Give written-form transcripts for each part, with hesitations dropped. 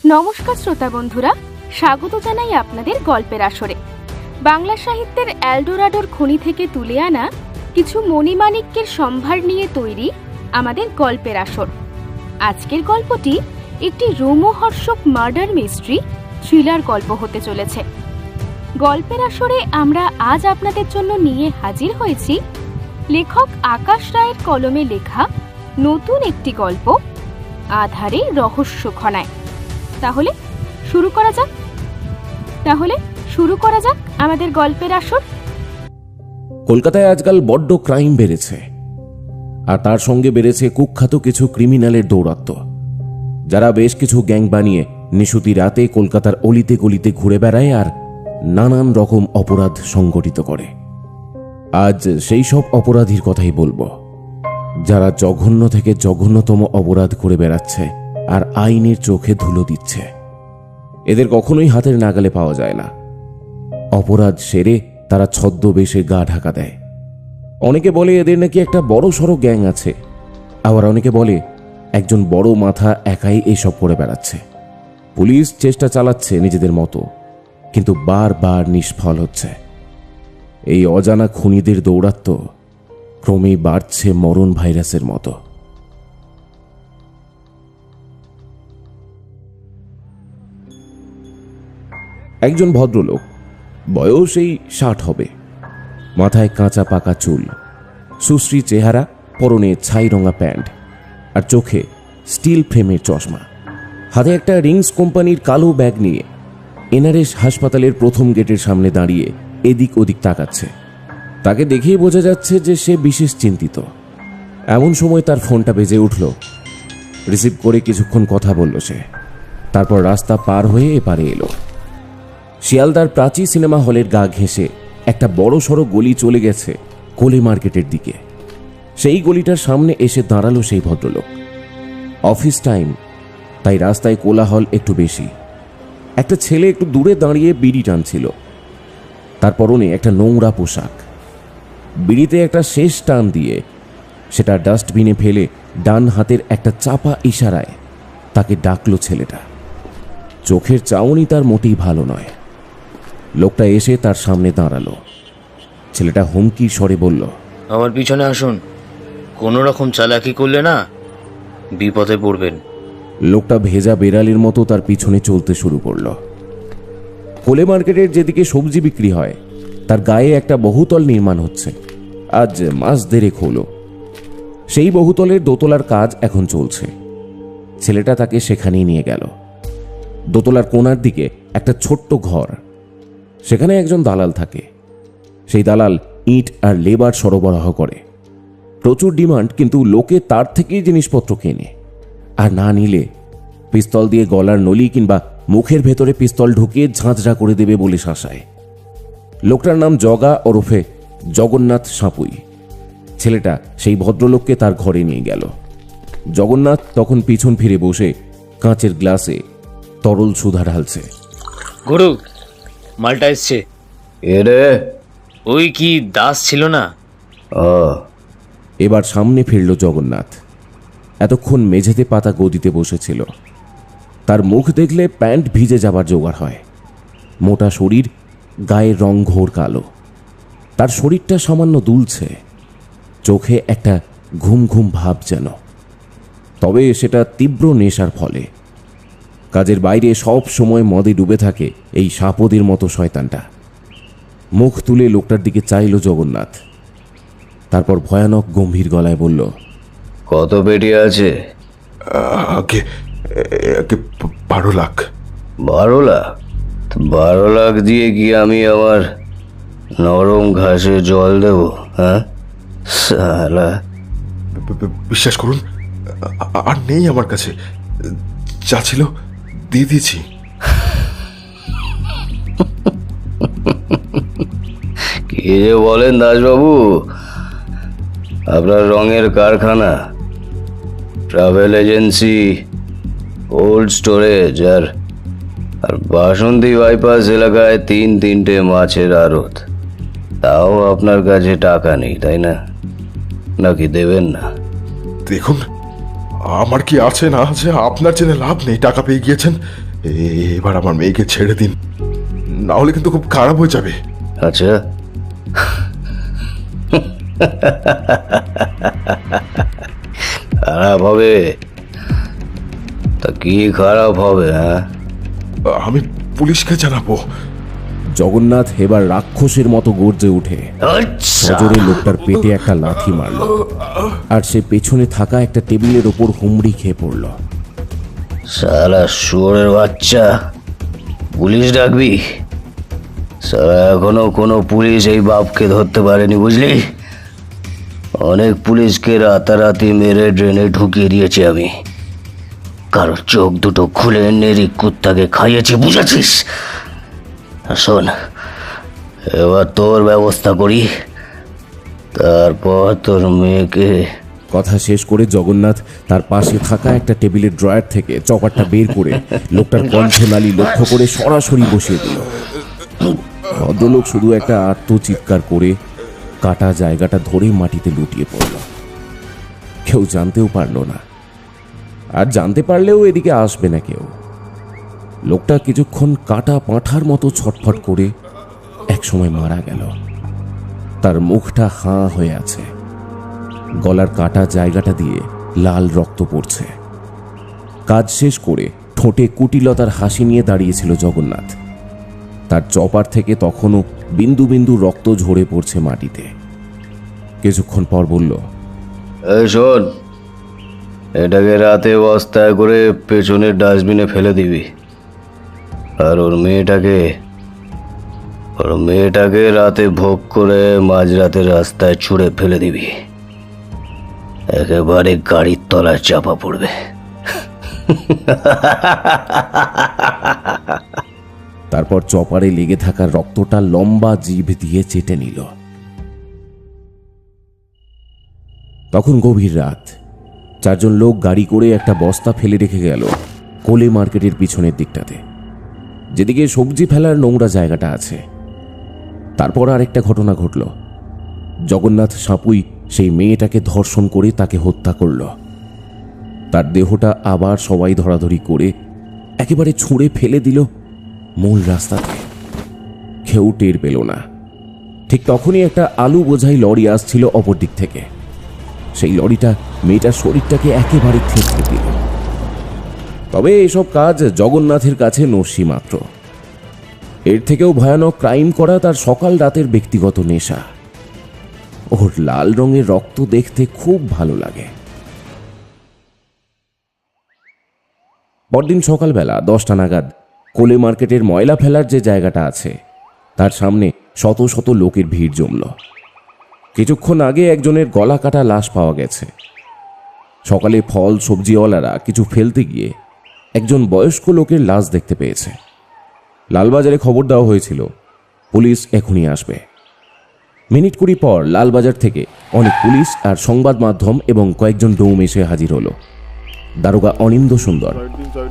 নমস্কার শ্রোতা বন্ধুরা, স্বাগত জানাই আপনাদের গল্পের আসরে। বাংলা সাহিত্যের এলডোরাডোর খনি থেকে তুলে আনা কিছু মণিমাণিক্যের সম্ভার নিয়ে তৈরি আমাদের গল্পের আসর। আজকের গল্পটি একটি রোমহর্ষক মার্ডার মিস্ট্রি থ্রিলার গল্প হতে চলেছে। গল্পের আসরে আমরা আজ আপনাদের জন্য নিয়ে হাজির হয়েছি লেখক আকাশ রায়ের কলমে লেখা নতুন একটি গল্প, আধারে রহস্য ঘনায়। তাহলে শুরু করা যাক আমাদের গল্পের আসর। কলকাতায় আজকাল বড্ড ক্রাইম বেড়েছে, আর তার সঙ্গে বেড়েছে কুখ্যাত কিছু ক্রিমিনালের দৌরাত্ম্য, যারা বেশ কিছু গ্যাং বানিয়ে নিশুতি রাতে কলকাতার অলিতে গলিতে ঘুরে বেড়ায় আর নানান রকম অপরাধ সংগঠিত করে। আজ সেই সব অপরাধীর কথাই বলবো, যারা জঘন্য থেকে জঘন্যতম অপরাধ করে বেড়াচ্ছে আর আইনের চোখে ধুলো দিচ্ছে। এদের কখনোই হাতের নাগালে পাওয়া যায় না। অপরাধ সেরে তারা ছদ্মবেশে গা ঢাকা দেয়। অনেকে বলে এদের নাকি একটা বড় সড়ো গ্যাং আছে, আবার অনেকে বলে একজন বড় মাথা একাই এসব করে বেড়াচ্ছে। পুলিশ চেষ্টা চালাচ্ছে নিজেদের মতো, কিন্তু বারবার নিষ্ফল হচ্ছে। এই অজানা খুনিদের দৌরাত্ম্য ক্রমেই বাড়ছে মরণ ভাইরাসের মতো। একজন ভদ্রলোক, বয়স এই 60 হবে, মাথায় কাঁচা পাকা চুল, সুশ্রী চেহারা, পরনে ছাই রঙা প্যান্ট আর চোখে স্টিল ফ্রেমের চশমা, হাতে একটা রিংস কোম্পানির কালো ব্যাগ নিয়ে এনআরএস হাসপাতালের প্রথম গেটের সামনে দাঁড়িয়ে এদিক ওদিক তাকাচ্ছে। তাকে দেখেই বোঝা যাচ্ছে যে সে বিশেষ চিন্তিত। এমন সময় তার ফোনটা বেজে উঠল। রিসিভ করে কিছুক্ষণ কথা বলল সে, তারপর রাস্তা পার হয়ে এপারে এলো। শিয়ালদার প্রাচী সিনেমা হলের গা ঘেঁষে একটা বড় সড়ো গলি চলে গেছে কোলে মার্কেটের দিকে। সেই গলিটার সামনে এসে দাঁড়ালো সেই ভদ্রলোক। অফিস টাইম, তাই রাস্তায় কোলাহল একটু বেশি। একটা ছেলে একটু দূরে দাঁড়িয়ে বিড়ি টানছিল। তার পরনে একটা নোংরা পোশাক। বিড়িতে একটা শেষ টান দিয়ে সেটা ডাস্টবিনে ফেলে ডান হাতের একটা চাপা ইশারায় তাকে ডাকলো ছেলেটা। চোখের চাউনি তার মোটেই ভালো নয়। লোকটা এসে তার সামনে দাঁড়ালো। ছেলেটা হুমকির স্বরে বলল, আমার পিছনে আসুন, কোনো রকম চালাকি করলে না বিপদে পড়বেন। লোকটা ভেজা বেড়ালের মতো তার পিছনে চলতে শুরু করল। কোলে মার্কেটের যেদিকে সবজি বিক্রি হয় তার গায়ে একটা বহুতল নির্মাণ হচ্ছে। আজ মাস দেড়েক হলো। সেই বহুতলের দোতলার কাজ এখন চলছে। ছেলেটা তাকে সেখানেই নিয়ে গেল। দোতলার কোণার দিকে একটা ছোট্ট ঘর, সেখানে একজন দালাল থাকে। সেই দালাল ইট আর লেবার সরবরাহ করে। প্রচুর ডিমান্ড, কিন্তু লোকে তার থেকেই জিনিসপত্র কেনে, আর না নিলে পিস্তল দিয়ে গলার নলি কিংবা মুখের ভেতরে পিস্তল ঢুকিয়ে ঝাঁঝরা করে দেবে বলে শাসায়। লোকটার নাম জগা ওরফে জগন্নাথ সাঁপুই। ছেলেটা সেই ভদ্রলোককে তার ঘরে নিয়ে গেল। জগন্নাথ তখন পিছন ফিরে বসে কাঁচের গ্লাসে তরল সুধা ঢালছে। গুরু, মালটা এসছে। এরে, ওই কি দাস ছিল না? এবার সামনে ফিরল জগন্নাথ। এতক্ষণ মেঝেতে পাতা গদিতে বসেছিল। তার মুখ দেখলে প্যান্ট ভিজে যাবার জোগাড় হয়। মোটা শরীর, গায়ের রং ঘোর কালো। তার শরীরটা সামান্য দুলছে, চোখে একটা ঘুম ঘুম ভাব যেন। তবে সেটা তীব্র নেশার ফলে। কাজের বাইরে সব সময় মদে ডুবে থাকে এই সাপদের মতো শয়তানটা। মুখ তুলে লোকটার দিকে চাইল জগন্নাথ, তারপর ভয়ানক গম্ভীর গলায় বলল, কত পেটি আছে? আগে 12 লাখ। 12 লাখ? 12 লাখ দিয়ে কি আমি আমার নরম ঘাসে জল দেব? হ্যাঁ সালা, বিশ্বাস করুন, আর নেই আমার কাছে। যা ছিল দিয়ে দিয়েছি। কি যে বলেন দাসবাবু? আপনার রঙের কারখানা, ট্রাভেল এজেন্সি, কোল্ড স্টোরেজ আর বাসন্তী বাইপাস এলাকায় 3-3টে মাছের আড়ত, তাও আপনার কাছে টাকা নেই, তাই না? নাকি দেবেন না? দেখুন, আমার কি আছে না আছে আপনার জেনে লাভ নেই। টাকা পেয়ে গিয়েছেন, এবার আমার মেয়েকে ছেড়ে দিন, না হলে কিন্তু খুব খারাপ হয়ে যাবে। আচ্ছা, খারাপ হবে? তা কি খারাপ হবে? হ্যাঁ, আমি পুলিশকে জানাবো। জগন্নাথ এবার রাক্ষসের মতো গর্জে উঠে আচ্ছা, সজোরে লোকটার পেটে একটা লাথি মারল, আর সে পেছনে থাকা একটা টেবিলের ওপর হুমড়ি খেয়ে পড়ল। সালা শুয়োরের বাচ্চা, পুলিশ ডাকবি? সালা এখনো কোনো পুলিশ এই বাপকে ধরতে পারেনি, বুঝলি? অনেক পুলিশকে রাতারাতি মেরে ড্রেনে ঢুকিয়ে দিয়েছি আমি, কারো চোখ দুটো খুলে নেরি কুত্তাকে খাইয়েছি, বুঝেছিস? শোন, এবার তোর ব্যবস্থা করি, তারপর তোর মেয়েকে। কথা শেষ করে জগন্নাথ তার পাশে থাকা একটা টেবিলের ড্রয়ার থেকে চপারটা বের করে লোকটার কণ্ঠনালী লক্ষ্য করে সরাসরি বসিয়ে দিল। ভদ্রলোক শুধু একটা আত্মচিৎকার করে কাটা জায়গাটা ধরে মাটিতে লুটিয়ে পড়ল। কেউ জানতেও পারল না, আর জানতে পারলেও এদিকে আসবে না কেউ। লোকটা কিছুক্ষণ কাটা পাঁঠার মতো ছটফট করে একসময় মারা গেল। তার মুখটা হাঁ হয়ে আছে, গলার কাটা জায়গাটা দিয়ে লাল রক্ত পড়ছে। কাজ শেষ করে ঠোঁটে কুটিলতার হাসি নিয়ে দাঁড়িয়েছিল জগন্নাথ। তার চপার থেকে তখনও বিন্দু বিন্দু রক্ত ঝরে পড়ছে মাটিতে। কিছুক্ষণ পর বলল, এই শোন, এটাকে রাতে বস্তায় করে পেছনের ডাস্টবিনে ফেলে দিবি, আর ওর মেয়েটাকে রাতে ভোগ করে মাঝরাতে রাস্তায় ছুঁড়ে ফেলে দিবি, একেবারে গাড়ির তলায় চাপা পড়বে। তারপর চপারে লেগে থাকা রক্তটা লম্বা জিভ দিয়ে চেটে নিল। তখন গভীর রাত। চারজন লোক গাড়ি করে একটা বস্তা ফেলে রেখে গেল কোলে মার্কেটের পিছনের দিকটাতে, যেদিকে সবজি ফেলার নোংরা জায়গাটা আছে। তারপর আরেকটা ঘটনা ঘটল। জগন্নাথ সাপুই সেই মেয়েটাকে ধর্ষণ করে তাকে হত্যা করল। তার দেহটা আবার সবাই ধরাধরি করে একেবারে ছুঁড়ে ফেলে দিল মূল রাস্তাতে। কেউ টের পেল না। ঠিক তখনই একটা আলু বোঝাই লরি আসছিল অপর দিক থেকে। সেই লরিটা মেয়েটার শরীরটাকে একেবারে থেঁতলে দিল। তবে এসব কাজ জগন্নাথের কাছে নস্যি মাত্র। এর থেকেও ভয়ানক ক্রাইম করা তার সকাল রাতের ব্যক্তিগত নেশা। ওর লাল রঙের রক্ত দেখতে খুব ভালো লাগে। পরদিন সকালবেলা 10টা নাগাদ কোলে মার্কেটের ময়লা ফেলার যে জায়গাটা আছে তার সামনে শত শত লোকের ভিড় জমল। কিছুক্ষণ আগে একজনের গলা কাটা লাশ পাওয়া গেছে। সকালে ফল সবজিওয়ালারা কিছু ফেলতে গিয়ে একজন বয়স্ক লোকের লাশ দেখতে পেয়েছে। লালবাজারে খবর দেওয়া হয়েছিল পুলিশ এখনই আসবে। মিনিট 20 পর লালবাজার থেকে অনেক পুলিশ আর সংবাদ মাধ্যম এবং কয়েকজন ডৌম এসে হাজির হলো। দারোগা অনিন্দ সুন্দর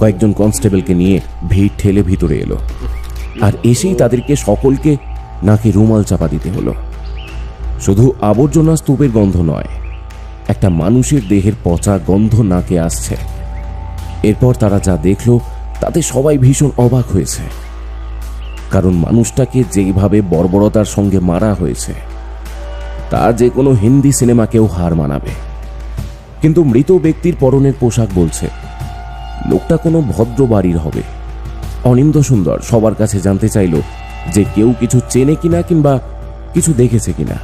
কয়েকজন কনস্টেবলকে নিয়ে ভিড় ঠেলে ভিতরে এলো, আর এসেই তাদেরকে সকলকে নাকে রুমাল চাপা দিতে হলো। শুধু আবর্জনা স্তূপের গন্ধ নয়, একটা মানুষের দেহের পচা গন্ধ নাকে আসছে। এরপর তারা যা দেখল তাতে সবাই ভীষণ অবাক হয়েছে, কারণ মানুষটাকে যেভাবে বর্বরতার সঙ্গে মারা হয়েছে তা যে কোনো হিন্দি সিনেমাকেও হার মানাবে। কিন্তু মৃত ব্যক্তির পরনের পোশাক বলছে লোকটা কোনো ভদ্র বাড়ির হবে। অনিন্দ সুন্দর সবার কাছে জানতে চাইল যে কেউ কিছু চেনে কিনা কিংবা কিছু দেখেছে কিনা।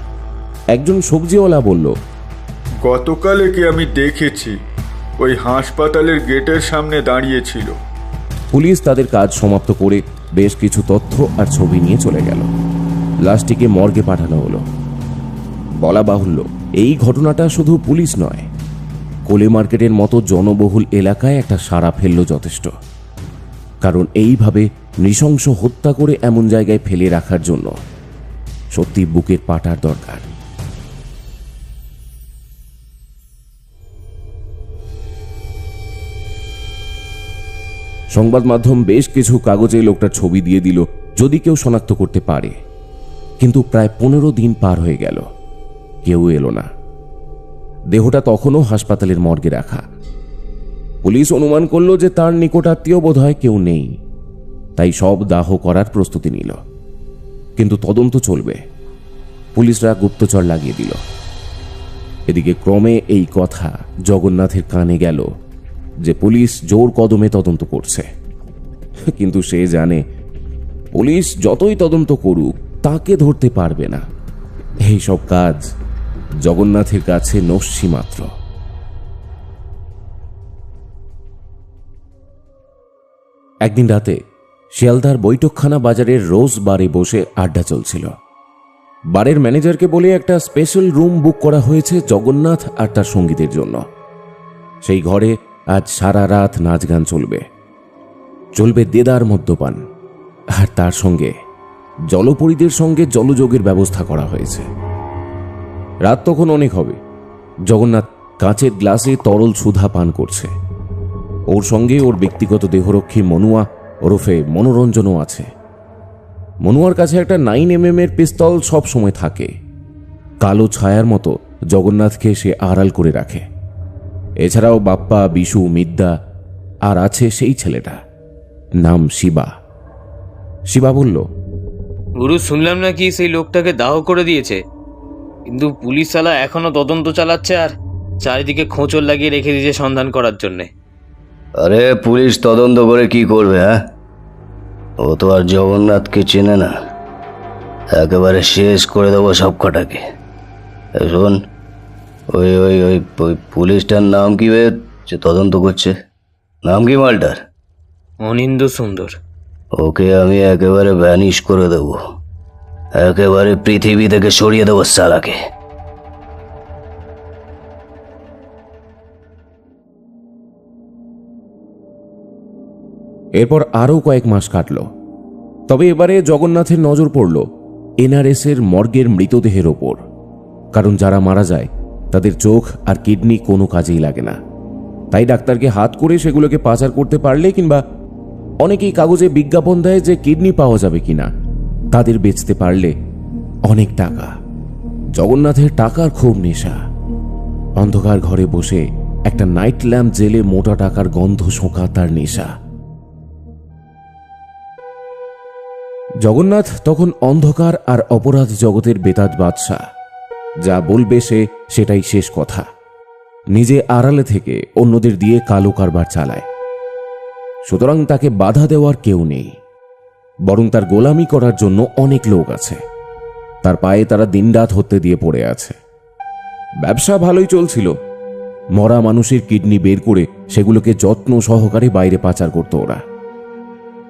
একজন সবজিওয়ালা বলল, গতকাল একে আমি দেখেছি, ওই হাসপাতালের গেটের সামনে দাঁড়িয়েছিল। পুলিশ তাদের কাজ সমাপ্ত করে বেশ কিছু তথ্য আর ছবি নিয়ে চলে গেল। লাশটিকে মর্গে পাঠানো হলো। বলা বাহুল্য, এই ঘটনাটা শুধু পুলিশ নয়, কোলে মার্কেটের মতো জনবহুল এলাকায় একটা সাড়া ফেলল যথেষ্ট। কারণ এইভাবে নৃশংস হত্যা করে এমন জায়গায় ফেলে রাখার জন্য সত্যি বুকের পাটার দরকার। সংবাদ মাধ্যম বেশ কিছু কাগজে লোকটার ছবি দিয়ে দিল যদি কেউ শনাক্ত করতে পারে। কিন্তু প্রায় 15 দিন পার হয়ে গেল, কেউ এলো না। দেহটা তখনও হাসপাতালের মর্গে রাখা। পুলিশ অনুমান করল যে তার নিকটাত্মীয় বোধহয় কেউ নেই, তাই সব দাহ করার প্রস্তুতি নিল। কিন্তু তদন্ত চলবে, পুলিশরা গুপ্তচর লাগিয়ে দিল। এদিকে ক্রমে এই কথা জগন্নাথের কানে গেল যে পুলিশ জোর কদমে তদন্ত করছে। কিন্তু সে জানে পুলিশ যতই তদন্ত করুক তাকে ধরতে পারবে না। এই সব কাজ জগন্নাথের কাছে নস্যি মাত্র। একদিন রাতে শিয়ালদার বৈঠকখানা বাজারের রোজ বারে বসে আড্ডা চলছিল। বারের ম্যানেজারকে বলে একটা স্পেশাল রুম বুক করা হয়েছে জগন্নাথ আর তার সঙ্গীদের জন্য। সেই ঘরে আজ সারা রাত নাচ গান চলবে, চলবে দেদার মদ্যপান, আর তার সঙ্গে জলপরীদের সঙ্গে জলযোগের ব্যবস্থা করা হয়েছে। রাত তখন অনেক হবে। জগন্নাথ কাঁচের গ্লাসে তরল সুধা পান করছে। ওর সঙ্গে ওর ব্যক্তিগত দেহরক্ষী মনুয়া ওরফে মনোরঞ্জনও আছে। মনুয়ার কাছে একটা 9mm এর পিস্তল সব সময় থাকে। কালো ছায়ার মতো জগন্নাথকে সে আড়াল করে রাখে। এছাড়াও বাপ্পা, বিশু, মিদ্যা, আর আছে সেই ছেলেটা, নাম শিবা। শিবা বলল, গুরু, শুনলাম নাকি সেই লোকটাকে দাহ করে দিয়েছে, কিন্তু পুলিশ শালা এখনো তদন্ত চালাচ্ছে আর চারিদিকে খোঁচর লাগিয়ে রেখে দিয়েছে সন্ধান করার জন্যে। আরে পুলিশ তদন্ত করে কি করবে? হ্যাঁ, ও তো আর জগন্নাথকে চেনে না। একেবারে শেষ করে দেবো সব কটাকে। শোন, ওই ওই ওই ওই পুলিশটার নাম কি যে তদন্ত করছে? নাম কি মালটার? অনিন্দ্য সুন্দর। ওকে আমি একেবারে ভ্যানিশ করে দেবো, একেবারে পৃথিবী থেকে সরিয়ে দেবো সালাকে। এরপর আরও কয়েক মাস কাটল। তবে এবারে জগন্নাথের নজর পড়ল NRS এর মর্গের মৃতদেহের ওপর। কারণ যারা মারা যায় তাদের চোখ আর কিডনি কোনো কাজেই লাগে না, তাই ডাক্তারকে হাত করে সেগুলোকে পাচার করতে পারলে, কিংবা অনেকেই কাগজে বিজ্ঞাপন দেয় যে কিডনি পাওয়া যাবে কিনা, তাদের বেচতে পারলে অনেক টাকা। জগন্নাথের টাকার খুব নেশা। অন্ধকার ঘরে বসে একটা নাইট ল্যাম্প জেলে মোটা টাকার গন্ধ শোঁকা তার নেশা। জগন্নাথ তখন অন্ধকার আর অপরাধ জগতের বেতাজ বাদশা। যা বলবে সে সেটাই শেষ কথা। নিজে আড়ালে থেকে অন্যদের দিয়ে কালো কারবার চালায়। সুতরাং তাকে বাধা দেওয়ার কেউ নেই, বরং তার গোলামি করার জন্য অনেক লোক আছে। তার পায়ে তারা দিনরাত হত্যে দিয়ে পড়ে আছে। ব্যবসা ভালোই চলছিল। মরা মানুষের কিডনি বের করে সেগুলোকে যত্ন সহকারে বাইরে পাচার করত ওরা।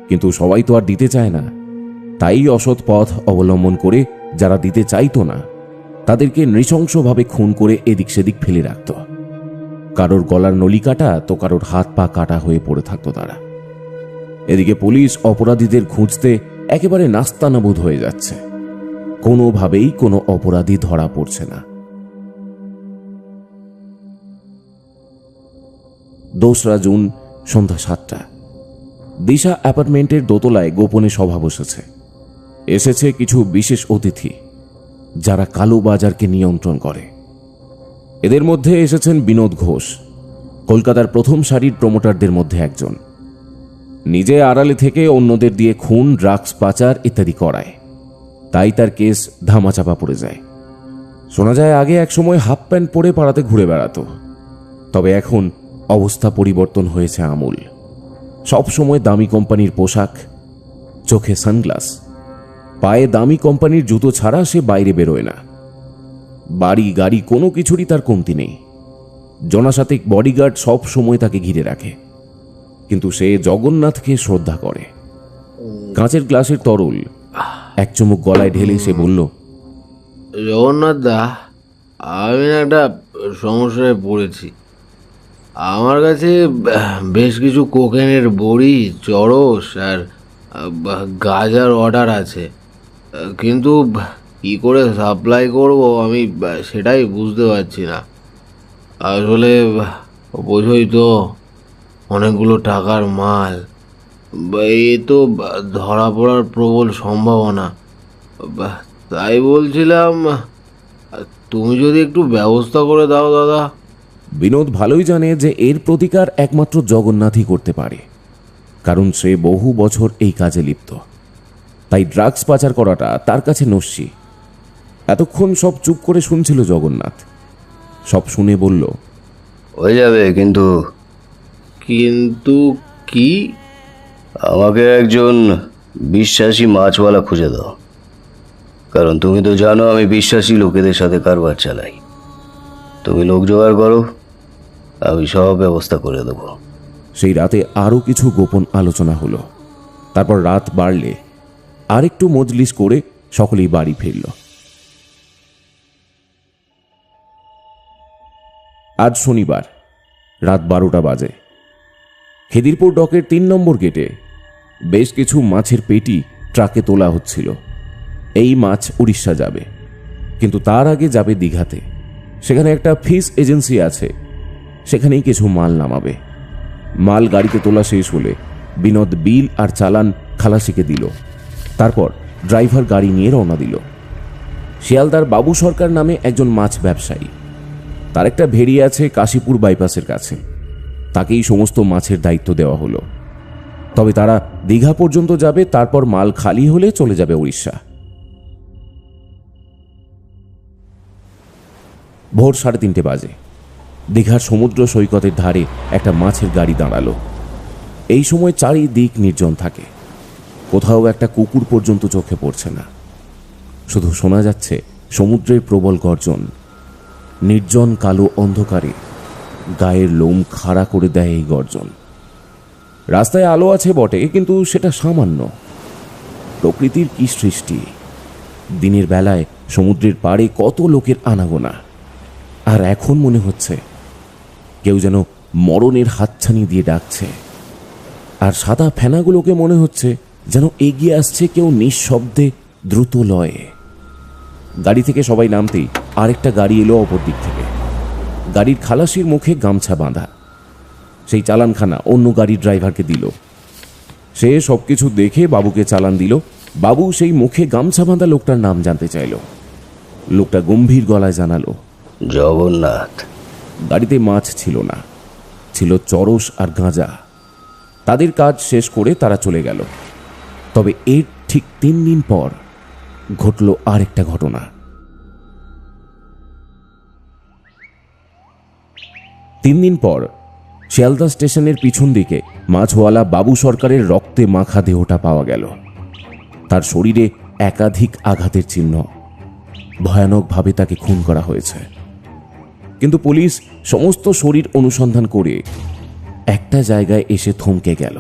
কিন্তু সবাই তো আর দিতে চায় না, তাই অসৎ পথ অবলম্বন করে যারা দিতে চাইতো না তাদেরকে নৃশংসভাবে খুন করে এদিক সেদিক ফেলে রাখত। কারোর গলার নলি কাটা তো কারোর হাত পা কাটা হয়ে পড়ে থাকতো তারা। এদিকে পুলিশ অপরাধীদের খুঁজতে একেবারে নাস্তানাবুদ হয়ে যাচ্ছে। কোনোভাবেই কোনো অপরাধী ধরা পড়ছে না। 2রা জুন সন্ধ্যা 7টা দিশা অ্যাপার্টমেন্টের দোতলায় গোপনে সভা বসেছে। এসেছে কিছু বিশেষ অতিথি যারা কালো বাজারকে নিয়ন্ত্রণ করে। এদের মধ্যে এসেছেন বিনোদ ঘোষ, কলকাতার প্রথম সারির প্রমোটারদের মধ্যে একজন। নিজে আড়ালে থেকে অন্যদের দিয়ে খুন, ড্রাগস পাচার ইত্যাদি করায়, তাই তার কেস ধামাচাপা পড়ে যায়। শোনা যায় আগে একসময় হাফ প্যান্ট পরে পাড়াতে ঘুরে বেড়াতো, তবে এখন অবস্থা পরিবর্তন হয়েছে আমূল। সবসময় দামি কোম্পানির পোশাক, চোখে সানগ্লাস, পায়ে দামি কোম্পানির জুতো ছাড়া সে বাইরে বেরোয় না। বাড়ি গাড়ি কোনো কিছুরই তার কমতি নেই। জনশাতিক বডিগার্ড সব সময় তাকে ঘিরে রাখে। কিন্তু সে জগন্নাথকে শ্রদ্ধা করে। কাঁচের গ্লাসের তরল এক চুমুক গলায় ঢেলে সে বলল, জগন্নাথ দা, আমি একটা সমস্যায় পড়েছি। আমার কাছে বেশ কিছু কোকেনের বড়ি, চরস আর গাঁজার অর্ডার আছে, কিন্তু কী করে সাপ্লাই করব আমি সেটাই বুঝতে পারছি না। আসলে বোঝোই তো, অনেকগুলো টাকার মাল, এ তো ধরা পড়ার প্রবল সম্ভাবনা। তাই বলছিলাম, তুমি যদি একটু ব্যবস্থা করে দাও দাদা। বিনোদ ভালোই জানে যে এর প্রতিকার একমাত্র জগন্নাথই করতে পারে, কারণ সে বহু বছর এই কাজে লিপ্ত। তাই ড্রাগস পাচার করাটা তার কাছে নস্যি। এতক্ষণ সব চুপ করে শুনছিল জগন্নাথ। সব শুনে বলল, হয়ে যাবে, কিন্তু কিন্তু কি? আমাকে একজন বিশ্বাসী মাছওয়ালা খুঁজে দাও, কারণ তুমি তো জানো আমি বিশ্বাসী লোকেদের সাথে কারবার চালাই। তুমি লোক জোগাড় করো, আমি সব ব্যবস্থা করে দেবো। সেই রাতে আরও কিছু গোপন আলোচনা হলো। তারপর রাত বাড়লে আরেকটু মজলিস করে সকলেই বাড়ি ফিরল। আজ শনিবার রাত 12টা বাজে। খিদিরপুর ডকের 3 নম্বর গেটে বেশ কিছু মাছের পেটি ট্রাকে তোলা হচ্ছিল। এই মাছ উড়িষ্যা যাবে, কিন্তু তার আগে যাবে দীঘাতে। সেখানে একটা ফিশ এজেন্সি আছে, সেখানেই কিছু মাল নামাবে। মাল গাড়িতে তোলা শেষ হলে বিনোদ বিল আর চালান খালাসিকে দিল। তারপর ড্রাইভার গাড়ি নিয়ে রওনা দিল। শিয়ালদার বাবু সরকার নামে একজন মাছ ব্যবসায়ী, তার একটা ভেড়ি আছে কাশীপুর বাইপাসের কাছে। তাকেই সমস্ত মাছের দায়িত্ব দেওয়া হলো। তবে তারা দীঘা পর্যন্ত যাবে, তারপর মাল খালি হলে চলে যাবে উড়িষ্যা। ভোর 3:30 বাজে দীঘার সমুদ্র সৈকতের ধারে একটা মাছের গাড়ি দাঁড়ালো। এই সময় চারিদিক নির্জন থাকে। কোথাও একটা কুকুর পর্যন্ত চোখে পড়ছে না। শুধু শোনা যাচ্ছে সমুদ্রের প্রবল গর্জন। নির্জন কালো অন্ধকারে গায়ের লোম খাড়া করে দেয় এই গর্জন। রাস্তায় আলো আছে বটে, কিন্তু সেটা সামান্য। প্রকৃতির কি সৃষ্টি! দিনের বেলায় সমুদ্রের পাড়ে কত লোকের আনাগোনা, আর এখন মনে হচ্ছে কেউ যেন মরণের হাতছানি দিয়ে ডাকছে। আর সাদা ফেনাগুলোকে মনে হচ্ছে যেন এগিয়ে আসছে কেউ নিঃশব্দে দ্রুত লয়ে। গাড়ি থেকে সবাই নামতেই আরেকটা গাড়ি এলো অপর দিক থেকে। গাড়ির খালাসির মুখে গামছা বাঁধা। সেই চালানখানা অন্য গাড়ির ড্রাইভারকে দিল। সে সবকিছু দেখে বাবুকে চালান দিল। বাবু সেই মুখে গামছা বাঁধা লোকটার নাম জানতে চাইল। লোকটা গম্ভীর গলায় জানালো, জগন্নাথ। গাড়িতে মাছ ছিল না, ছিল চরস আর গাঁজা। তাদের কাজ শেষ করে তারা চলে গেল। তবে এর ঠিক 3 দিন পর ঘটল আরেকটা ঘটনা। 3 দিন পর শিয়ালদা স্টেশনের পিছন দিকে মাছওয়ালা বাবু সরকারের রক্তে মাখা দেহটা পাওয়া গেল। তার শরীরে একাধিক আঘাতের চিহ্ন। ভয়ানকভাবে তাকে খুন করা হয়েছে। কিন্তু পুলিশ সমস্ত শরীর অনুসন্ধান করে একটা জায়গায় এসে থমকে গেল।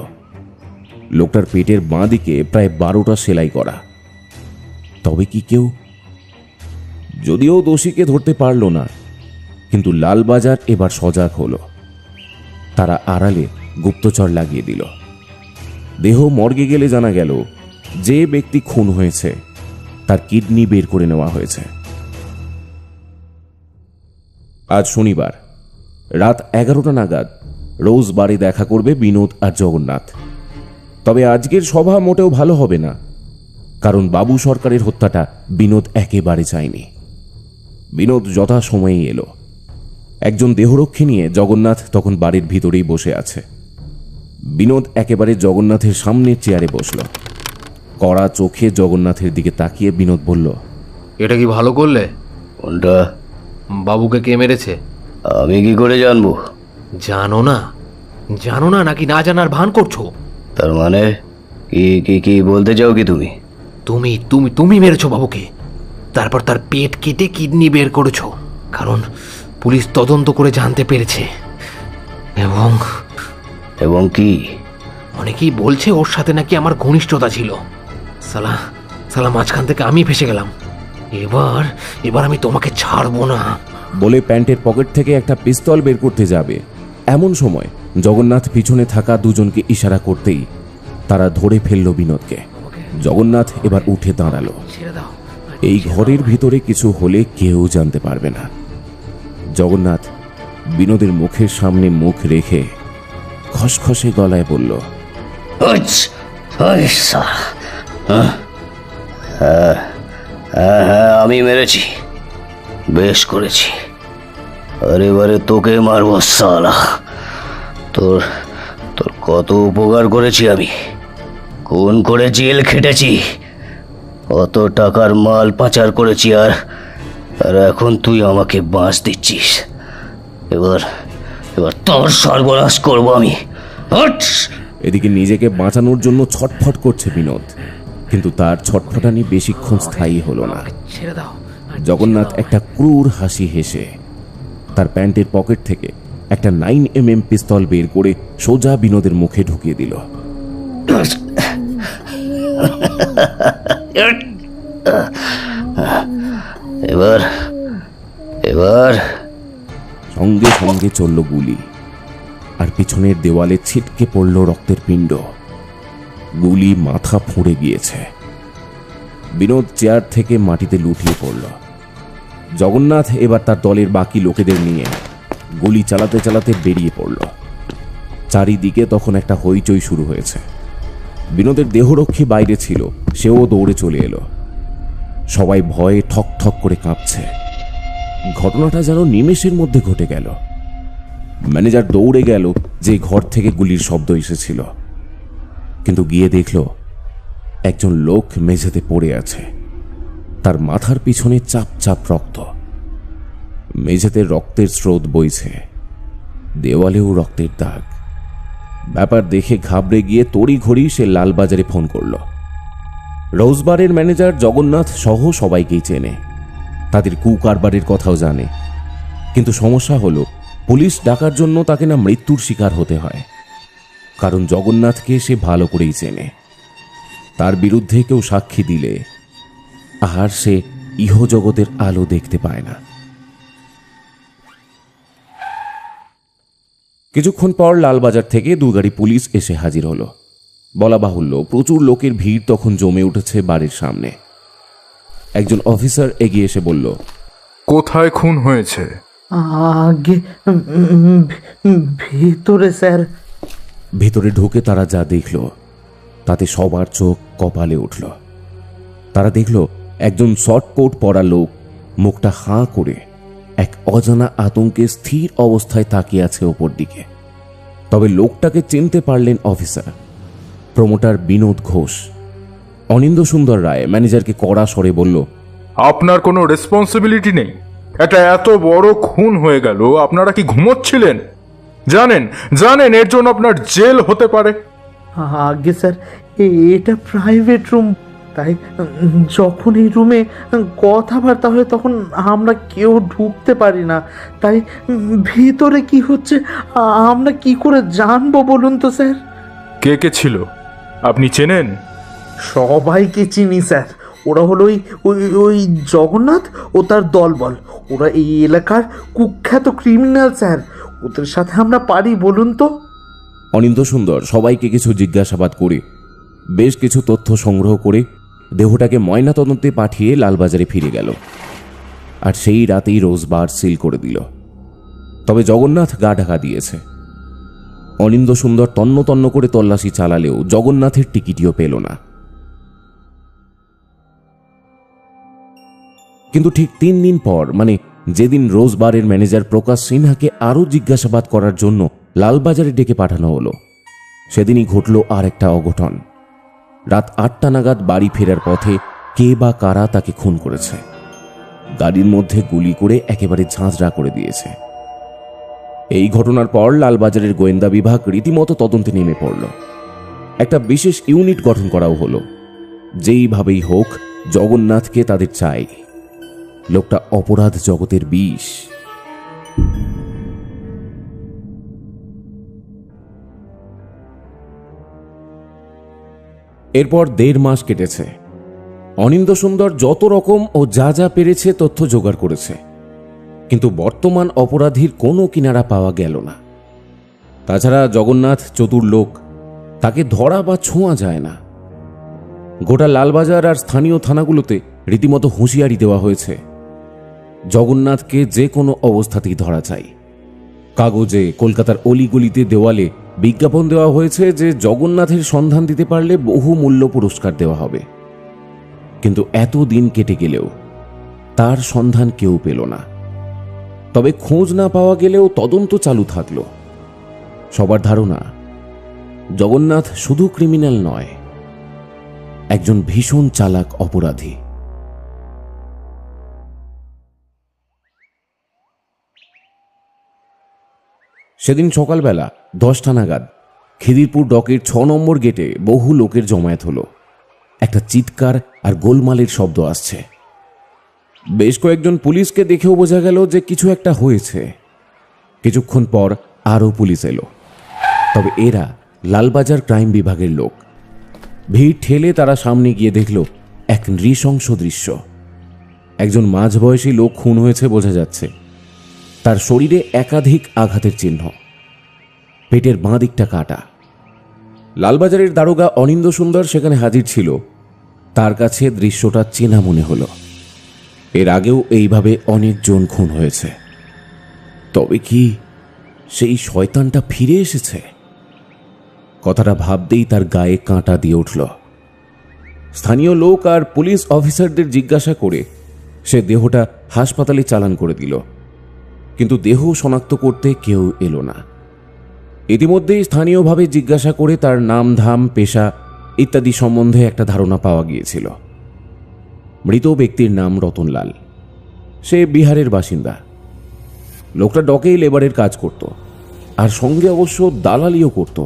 লোকটার পেটের বাঁ দিকে প্রায় 12টা সেলাই করা। তবে কি কেউ? যদিও দোষীকে ধরতে পারল না, কিন্তু লালবাজার এবার সজাগ হলো। তারা আড়ালে গুপ্তচর লাগিয়ে দিল। দেহ মর্গে গেলে জানা গেল যে ব্যক্তি খুন হয়েছে তার কিডনি বের করে নেওয়া হয়েছে। আজ শনিবার রাত 11টা নাগাদ রোজ বারে দেখা করবে বিনোদ আর জগন্নাথ। তবে আজকের সভা মোটেও ভালো হবে না, কারণ বাবু সরকারের হত্যাটা বিনোদ একেবারে চায়নি। বিনোদ যথাসময়েই এলো। একজন দেহরক্ষী নিয়ে জগন্নাথ তখন বাড়ির ভিতরেই বসে আছে। বিনোদ একেবারে জগন্নাথের সামনের চেয়ারে বসল। কড়া চোখে জগন্নাথের দিকে তাকিয়ে বিনোদ বলল, এটা কি ভালো করলে? কোনটা? বাবুকে কে মেরেছে? আমি কি করে জানবো? জানো না? জানো না নাকি না জানার ভান করছো? তার মানে কি কি কি বলতে চাও কি তুমি? তুমি তুমি তুমি মেরেছো বাবুকে, তারপর তার পেট কেটে কিডনি বের করেছো। কারণ পুলিশ তদন্ত করে জানতে পেরেছে। এবং এবং কি? অনেকেই বলছে ওর সাথে নাকি আমার ঘনিষ্ঠতা ছিল। সালা সালা মাঝখান থেকে আমি ফেসে গেলাম। এবার এবার আমি তোমাকে ছাড়বো না। বলে প্যান্টের পকেট থেকে একটা পিস্তল বের করতে যাবে, এমন সময় জগন্নাথ পিছনে থাকা দুজনকে ইশারা করতেই তারা ধরে ফেলল বিনোদকে। জগন্নাথ এবার উঠে দাঁড়ালো। ছেড়ে দাও। এই ঘরের ভিতরে কিছু হলে কেউ জানতে পারবে না। জগন্নাথ বিনোদের মুখের সামনে মুখ রেখে খসখসে গলায় বলল, হ্যাঁ, আমি মেরেছি, বেশ করেছি। আর এবারে তোকে মারবো সালা। তোর তোর কত উপকার করেছি আমি, খুন করে জেল খেটেছি, কত টাকার মাল পাচার করেছি, আর আর এখন তুই আমাকে বাঁশ দিচ্ছিস। এবার এবার তোর সর্বনাশ করবো আমি। হট! এদিকে নিজেকে বাঁচানোর জন্য ছটফট করছে বিনোদ, কিন্তু তার ছটফটানি বেশিক্ষণ স্থায়ী হলো না। ছেড়ে দাও। জগন্নাথ একটা ক্রূর হাসি হেসে তার প্যান্টের পকেট থেকে একটা 9mm পিস্তল বের করে সোজা বিনোদের মুখে ঢুকিয়ে দিল। এবার এবার সঙ্গে সঙ্গে চলল গুলি, আর পিছনের দেওয়ালে ছিটকে পড়ল রক্তের পিণ্ড। গুলি মাথা ফুঁড়ে গিয়েছে। বিনোদ চেয়ার থেকে মাটিতে লুটিয়ে পড়ল। জগন্নাথ এবার তার দলের বাকি লোকেদের নিয়ে গুলি চালাতে চালাতে বেরিয়ে পড়ল। চারিদিকে তখন একটা হইচই শুরু হয়েছে। বিনোদের দেহরক্ষী বাইরে ছিল, সেও দৌড়ে চলে এলো। সবাই ভয়ে ঠক ঠক করে কাঁপছে। ঘটনাটা যেন নিমেষের মধ্যে ঘটে গেল। ম্যানেজার দৌড়ে গেল যে ঘর থেকে গুলির শব্দ এসেছিল, কিন্তু গিয়ে দেখল একজন লোক মেঝেতে পড়ে আছে। তার মাথার পিছনে চাপ চাপ রক্ত। মেঝেতে রক্তের স্রোত বইছে, দেওয়ালেও রক্তের দাগ। ব্যাপার দেখে ঘাবড়ে গিয়ে তড়িঘড়ি সে লালবাজারে ফোন করল। রোজবারের ম্যানেজার জগন্নাথ সহ সবাইকেই চেনে, তাদের কুকারবারের কথাও জানে। কিন্তু সমস্যা হলো, পুলিশ ডাকার জন্য তাকে না মৃত্যুর শিকার হতে হয়, কারণ জগন্নাথকে সে ভালো করেই চেনে। তার বিরুদ্ধে কেউ সাক্ষী দিলে আর সে ইহজগতের আলো দেখতে পায় না। কিছুক্ষণ পর লালবাজার থেকে 2 গাড়ি পুলিশ এসে হাজির হলো। বলা বাহুল্য, প্রচুর লোকের ভিড় তখন জমে উঠেছে বাড়ির সামনে। একজন অফিসার এগিয়ে এসে বলল, কোথায় খুন হয়েছে? আগে ভিতরে স্যার। ভেতরে ঢুকে তারা যা দেখল তাতে সবার চোখ কপালে উঠল। তারা দেখল একজন শর্ট কোট পরা লোক মুখটা হাঁ করে এক অজানা আতঙ্কে স্থির অবস্থায় তাকিয়ে আছে ওপর দিকে। তবে লোকটাকে চিনতে পারলেন অফিসার, প্রমোটার বিনোদ ঘোষ। অনিন্দ্য সুন্দর রায় ম্যানেজারকে কড়া স্বরে বলল, আপনার কোনো রেসপন্সিবিলিটি নেই? এটা এত বড় খুন হয়ে গেল, আপনারা কি ঘুমোচ্ছিলেন? জানেন জানেন এর জন্য আপনার জেল হতে পারে। আগে স্যার, এটা প্রাইভেট রুম, তাই যখন এই রুমে কথাবার্তা হয় তখন আমরা কেউ ঢুকতে পারি না। তাই ভিতরে কি হচ্ছে আমরা কি করে জানবো বলুন তো স্যার? কে কে ছিল আপনি চেনেন? সবাইকে চিনি স্যার। ওরা হলো ওই জগন্নাথ ও তার দলবল। ওরা এই এলাকার কুখ্যাত ক্রিমিনাল স্যার। ওদের সাথে আমরা পারি বলুন তো? অনিন্দ্য সুন্দর সবাইকে কিছু জিজ্ঞাসাবাদ করে বেশ কিছু তথ্য সংগ্রহ করে দেহটাকে ময়নাতদন্তে পাঠিয়ে লালবাজারে ফিরে গেল। আর সেই রাতেই রোজবার সিল করে দিল। তবে জগন্নাথ গা ঢাকা দিয়েছে। অনিন্দ্য সুন্দর তন্ন তন্ন করে তল্লাশি চালালেও জগন্নাথের টিকিটিও পেল না। কিন্তু ঠিক 3 দিন পর, মানে যেদিন রোজবারের ম্যানেজার প্রকাশ সিনহাকে আরও জিজ্ঞাসাবাদ করার জন্য লালবাজারে ডেকে পাঠানো হলো, সেদিনই ঘটল আর একটা অঘটন। রাত 8টা নাগাদ বাড়ি ফেরার পথে কে বা কারা তাকে খুন করেছে। গাড়ির মধ্যে গুলি করে একেবারে ঝাঁঝরা করে দিয়েছে। এই ঘটনার পর লালবাজারের গোয়েন্দা বিভাগ রীতিমতো তদন্তে নেমে পড়ল। একটা বিশেষ ইউনিট গঠন করাও হলো। যেইভাবেই হোক জগন্নাথকে তাদের চাই। লোকটা অপরাধ জগতের বিষ। এরপর 1.5 মাস কেটেছে। অনিন্দ্য সুন্দর যত রকম ও যা যা পেরেছে তথ্য জোগাড় করেছে, কিন্তু বর্তমান অপরাধীর কোনো কিনারা পাওয়া গেল না। তাছাড়া জগন্নাথ চতুর লোক, তাকে ধরা বা ছোঁয়া যায় না। গোটা লালবাজার আর স্থানীয় থানাগুলোতে রীতিমতো হুঁশিয়ারি দেওয়া হয়েছে, জগন্নাথকে যে কোনো অবস্থাতেই ধরা চাই। কাগজে, কলকাতার অলিগলিতে, দেওয়ালে বিজ্ঞাপন দেওয়া হয়েছে যে জগন্নাথের সন্ধান দিতে পারলে বহু মূল্য পুরস্কার দেওয়া হবে। কিন্তু এত দিন কেটে গেলেও তার সন্ধান কেউ পেল না। তবে খোঁজ না পাওয়া গেলেও তদন্ত চালু থাকলো। সবার ধারণা জগন্নাথ শুধু ক্রিমিনাল নয়, একজন ভীষণ চালাক অপরাধী। সেদিন সকালবেলা 10টা নাগাদ খিদিরপুর ডকের 6 নম্বর গেটে বহু লোকের জমায়েত হলো। একটা চিৎকার আর গোলমালের শব্দ আসছে। বেশ কয়েকজন পুলিশকে দেখেও বোঝা গেল যে কিছু একটা হয়েছে। কিছুক্ষণ পর আরও পুলিশ এলো, তবে এরা লালবাজার ক্রাইম বিভাগের লোক। ভিড় ঠেলে তারা সামনে গিয়ে দেখল এক নৃশংস দৃশ্য। একজন মাঝবয়সী লোক খুন হয়েছে বোঝা যাচ্ছে। তার শরীরে একাধিক আঘাতের চিহ্ন, পেটের বাঁ দিকটা কাটা। লালবাজারের দারোগা অনিন্দ সুন্দর সেখানে হাজির ছিল। তার কাছে দৃশ্যটা চেনা মনে হলো। এর আগেও এইভাবে অনেকজন খুন হয়েছে। তবে কি সেই শয়তানটা ফিরে এসেছে? কথাটা ভাবতেই তার গায়ে কাঁটা দিয়ে উঠল। স্থানীয় লোক আর পুলিশ অফিসারদের জিজ্ঞাসা করে সে দেহটা হাসপাতালে চালান করে দিল, কিন্তু দেহ শনাক্ত করতে কেউ এলো না। ইতিমধ্যেই স্থানীয়ভাবে জিজ্ঞাসা করে তার নাম ধাম, পেশা ইত্যাদি সম্বন্ধে একটা ধারণা পাওয়া গিয়েছিল। মৃত ব্যক্তির নাম রতনলাল। সে বিহারের বাসিন্দা। লোকটা ডকেই লেবারের কাজ করত, আর সঙ্গে অবশ্য দালালিও করত।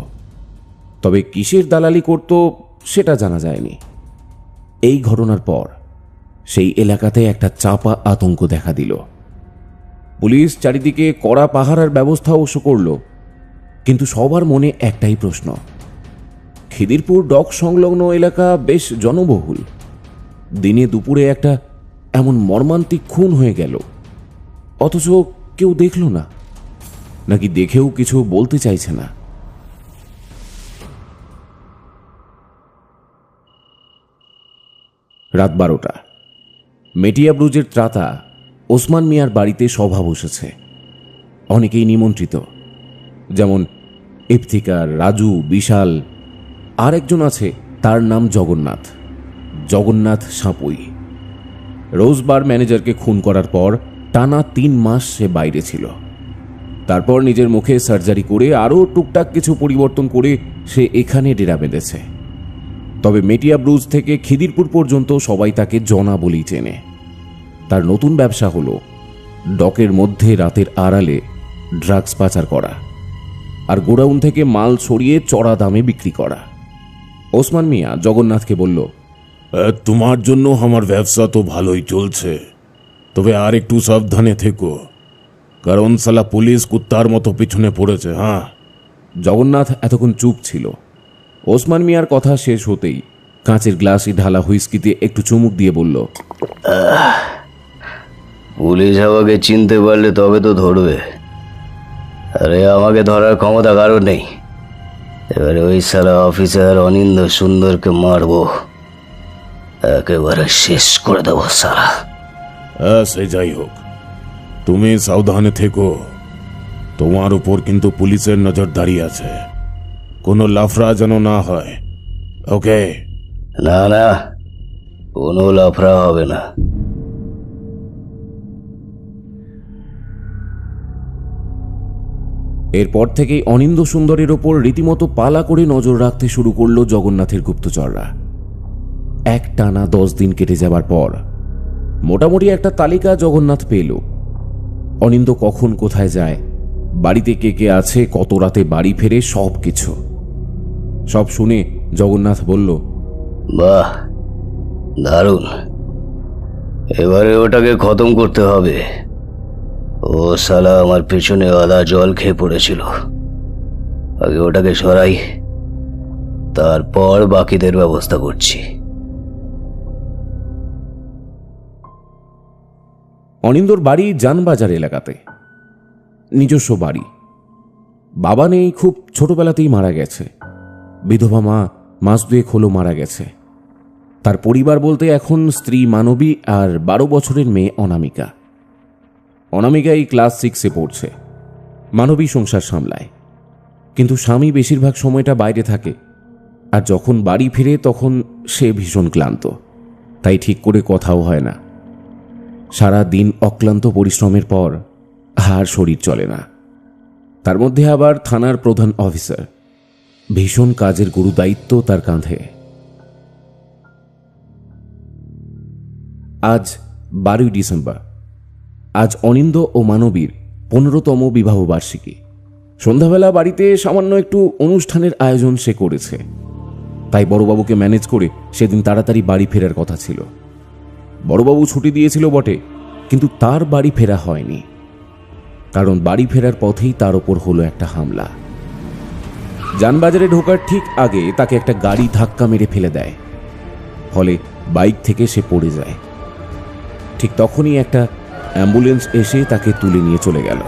তবে কিসের দালালি করত সেটা জানা যায়নি। এই ঘটনার পর সেই এলাকাতে একটা চাপা আতঙ্ক দেখা দিল। পুলিশ চারিদিকে কড়া পাহারার ব্যবস্থা অবশ্য করল, কিন্তু সবার মনে একটাই প্রশ্ন। খিদিরপুর ডক সংলগ্ন এলাকা বেশ জনবহুল। দিনে দুপুরে একটা এমন মর্মান্তিক খুন হয়ে গেল, অথচ কেউ দেখল না, নাকি দেখেও কিছু বলতে চাইছে না। রাত 12টা। মেটিয়া ব্রুজের ত্রাতা ওসমান মিয়ার বাড়িতে সভা বসেছে। অনেকেই নিমন্ত্রিত, যেমন ইফতিকার, রাজু, বিশাল। আর একজন আছে, তার নাম জগন্নাথ। জগন্নাথ সাঁপুই। রোজবার ম্যানেজারকে খুন করার পর টানা 3 মাস সে বাইরে ছিল। তারপর নিজের মুখে সার্জারি করে আরও টুকটাক কিছু পরিবর্তন করে সে এখানে ডেরা বেঁধেছে। তবে মেটিয়া ব্রুজ থেকে খিদিরপুর পর্যন্ত সবাই তাকে জনা বলেই চেনে। তার নতুন ব্যবসা হলো ডকের মধ্যে রাতের আড়ালে ড্রাগস পাচার করা আর গোডাউন থেকে মাল সরিয়ে চড়া দামে বিক্রি করা। ওসমান মিয়া জগন্নাথকে বলল, তোমার জন্য আমার ব্যবসা তো ভালোই চলছে, তবে আর একটু সাবধানে থেকো, কারণ সালা পুলিশ কুত্তার মতো পিছনে পড়েছে। হ্যাঁ। জগন্নাথ এতক্ষণ চুপ ছিল। ওসমান মিয়ার কথা শেষ হতেই কাঁচের গ্লাসে ঢালা হুইস্কিতে একটু চুমুক দিয়ে বলল, পুলিশ আমাকে চিনতে পারলে তবে তো ধরবে। আরে আমাকে ধরার ক্ষমতা কারো নেই। এবারে ওই সালা অফিসার অনিন্দ সুন্দরকে মারবো, একেবারে শেষ করে দেবো সালা। সে যাই হোক, তুমি সাবধানে থেকো। তোমার উপর কিন্তু পুলিশের নজরদারি আছে, কোনো লাফড়া যেন না হয়। ওকে? না না, কোনো লাফড়া হবে না। এরপর থেকেই অনিন্দ সুন্দরের ওপর রীতিমতো পালা করে নজর রাখতে শুরু করল জগন্নাথের গুপ্তচররা। এক টানা 10 দিন কেটে যাবার পর মোটামুটি একটা তালিকা জগন্নাথ পেল। অনিন্দ কখন কোথায় যায়, বাড়িতে কে কে আছে, কত রাতে বাড়ি ফেরে, সব কিছু। সব শুনে জগন্নাথ বলল, বাহ, দারুণ। এবারে ওটাকে খতম করতে হবে। ও শালা আমার পেছনে আদা জল খেয়ে পড়েছিল। আগে ওটাকে সরাই, তারপর বাকিদের ব্যবস্থা করছি। অনিন্দর বাড়ি জানবাজার এলাকাতে, নিজস্ব বাড়ি। বাবা নেই, খুব ছোটবেলাতেই মারা গেছে। বিধবা মা মাস 2 হলো মারা গেছে। তার পরিবার বলতে এখন স্ত্রী মানবী আর 12 বছরের মেয়ে অনামিকা। অনামিকা এই ক্লাস 6-এ পড়ছে। মানবী সংসার সামলায়, কিন্তু স্বামী বেশিরভাগ সময়টা বাইরে থাকে, আর যখন বাড়ি ফিরে তখন সে ভীষণ ক্লান্ত, তাই ঠিক করে কথাও হয় না। সারা দিন অক্লান্ত পরিশ্রমের পর আর শরীর চলে না। তার মধ্যে আবার থানার প্রধান অফিসার, ভীষণ কাজের গুরু দায়িত্ব তার কাঁধে। আজ 12ই ডিসেম্বর। আজ অনিন্দ ও মানবীর 15তম বিবাহ বার্ষিকী। সন্ধ্যাবেলা বাড়িতে সামান্য একটু অনুষ্ঠানের আয়োজন সে করেছে, তাই বড়বাবুকে ম্যানেজ করে সেদিন তাড়াতাড়ি বাড়ি ফেরার কথা ছিল। বড়বাবু ছুটি দিয়েছিল বটে, কিন্তু তার বাড়ি ফেরা হয়নি, কারণ বাড়ি ফেরার পথেই তার ওপর হলো একটা হামলা। যানবাজারে ঢোকার ঠিক আগে তাকে একটা গাড়ি ধাক্কা মেরে ফেলে দেয়, ফলে বাইক থেকে সে পড়ে যায়। ঠিক তখনই একটা অ্যাম্বুলেন্স এসে তাকে তুলে নিয়ে চলে গেল।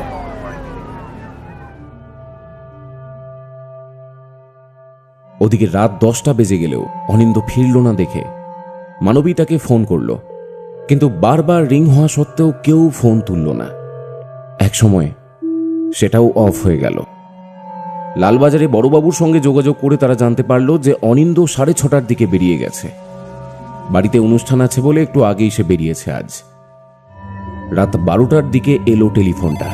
ওদিকে রাত 10টা বেজে গেলেও অনিন্দ ফিরল না দেখে মানবী তাকে ফোন করল, কিন্তু বারবার রিং হওয়া সত্ত্বেও কেউ ফোন তুলল না। এক সময় সেটাও অফ হয়ে গেল। লালবাজারে বড়বাবুর সঙ্গে যোগাযোগ করে তারা জানতে পারল যে অনিন্দ 6:30টার দিকে বেরিয়ে গেছে। বাড়িতে অনুষ্ঠান আছে বলে একটু আগেই সে বেরিয়েছে। আজ রাত 12টার দিকে এলো টেলিফোনটা।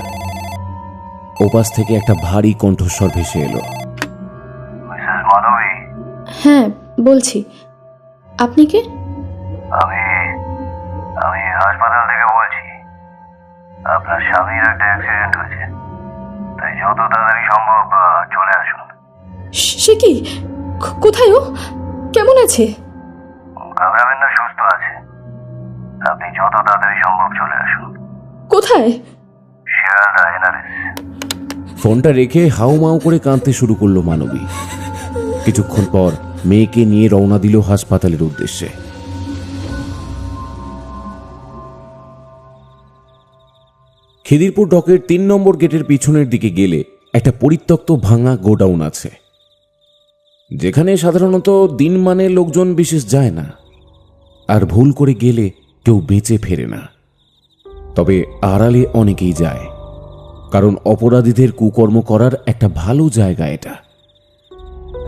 ওপাশ থেকে একটা ভারী কণ্ঠস্বর ভেসে এলো। হ্যাঁ, বলছি। আপনি কে? আমি হাসপাতাল থেকে বলছি। আপনার স্বামীর একটা অ্যাক্সিডেন্ট হয়েছে, তাই যত তাড়াতাড়ি সম্ভব চলে আসুন। সে কি? কোথায় ও? কেমন আছে? ঘাবড়াবেন না, সুস্থ আছে। আপনি যত তাড়াতাড়ি সম্ভব চলে আসুন। কোথায়? শিয়ালদা এনআরএস। ফোনটা রেখে হাউমাউ করে কাঁদতে শুরু করলো মানবী। কিছুক্ষণ পর মেয়েকে নিয়ে রওনা দিল হাসপাতালের উদ্দেশ্যে। খিদিরপুর ডকের 3 নম্বর গেটের পিছনের দিকে গেলে একটা পরিত্যক্ত ভাঙা গোডাউন আছে, যেখানে সাধারণত দিন মানে লোকজন বিশেষ যায় না, আর ভুল করে গেলে কেউ বেঁচে ফেরে না। তবে আড়ালে অনেকেই যায়, কারণ অপরাধীদের কুকর্ম করার একটা ভালো জায়গা এটা।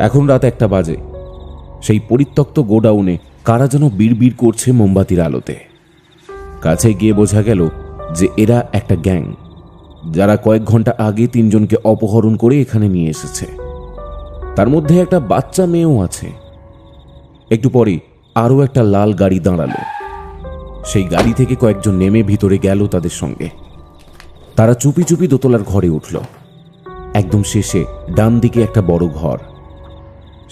এখন রাত 1টা বাজে। সেই পরিত্যক্ত গোডাউনে কারা যেন বিড়বিড় করছে মোমবাতির আলোতে। কাছে গিয়ে বোঝা গেল যে এরা একটা গ্যাং, যারা কয়েক ঘন্টা আগে 3 জনকে অপহরণ করে এখানে নিয়ে এসেছে। তার মধ্যে একটা বাচ্চা মেয়েও আছে। একটু পরে আরও একটা লাল গাড়ি দাঁড়ালো। সেই গাড়ি থেকে কয়েকজন নেমে ভিতরে গেল তাদের সঙ্গে। তারা চুপি চুপি দোতলার ঘরে উঠল। একদম শেষে ডান দিকে একটা বড় ঘর।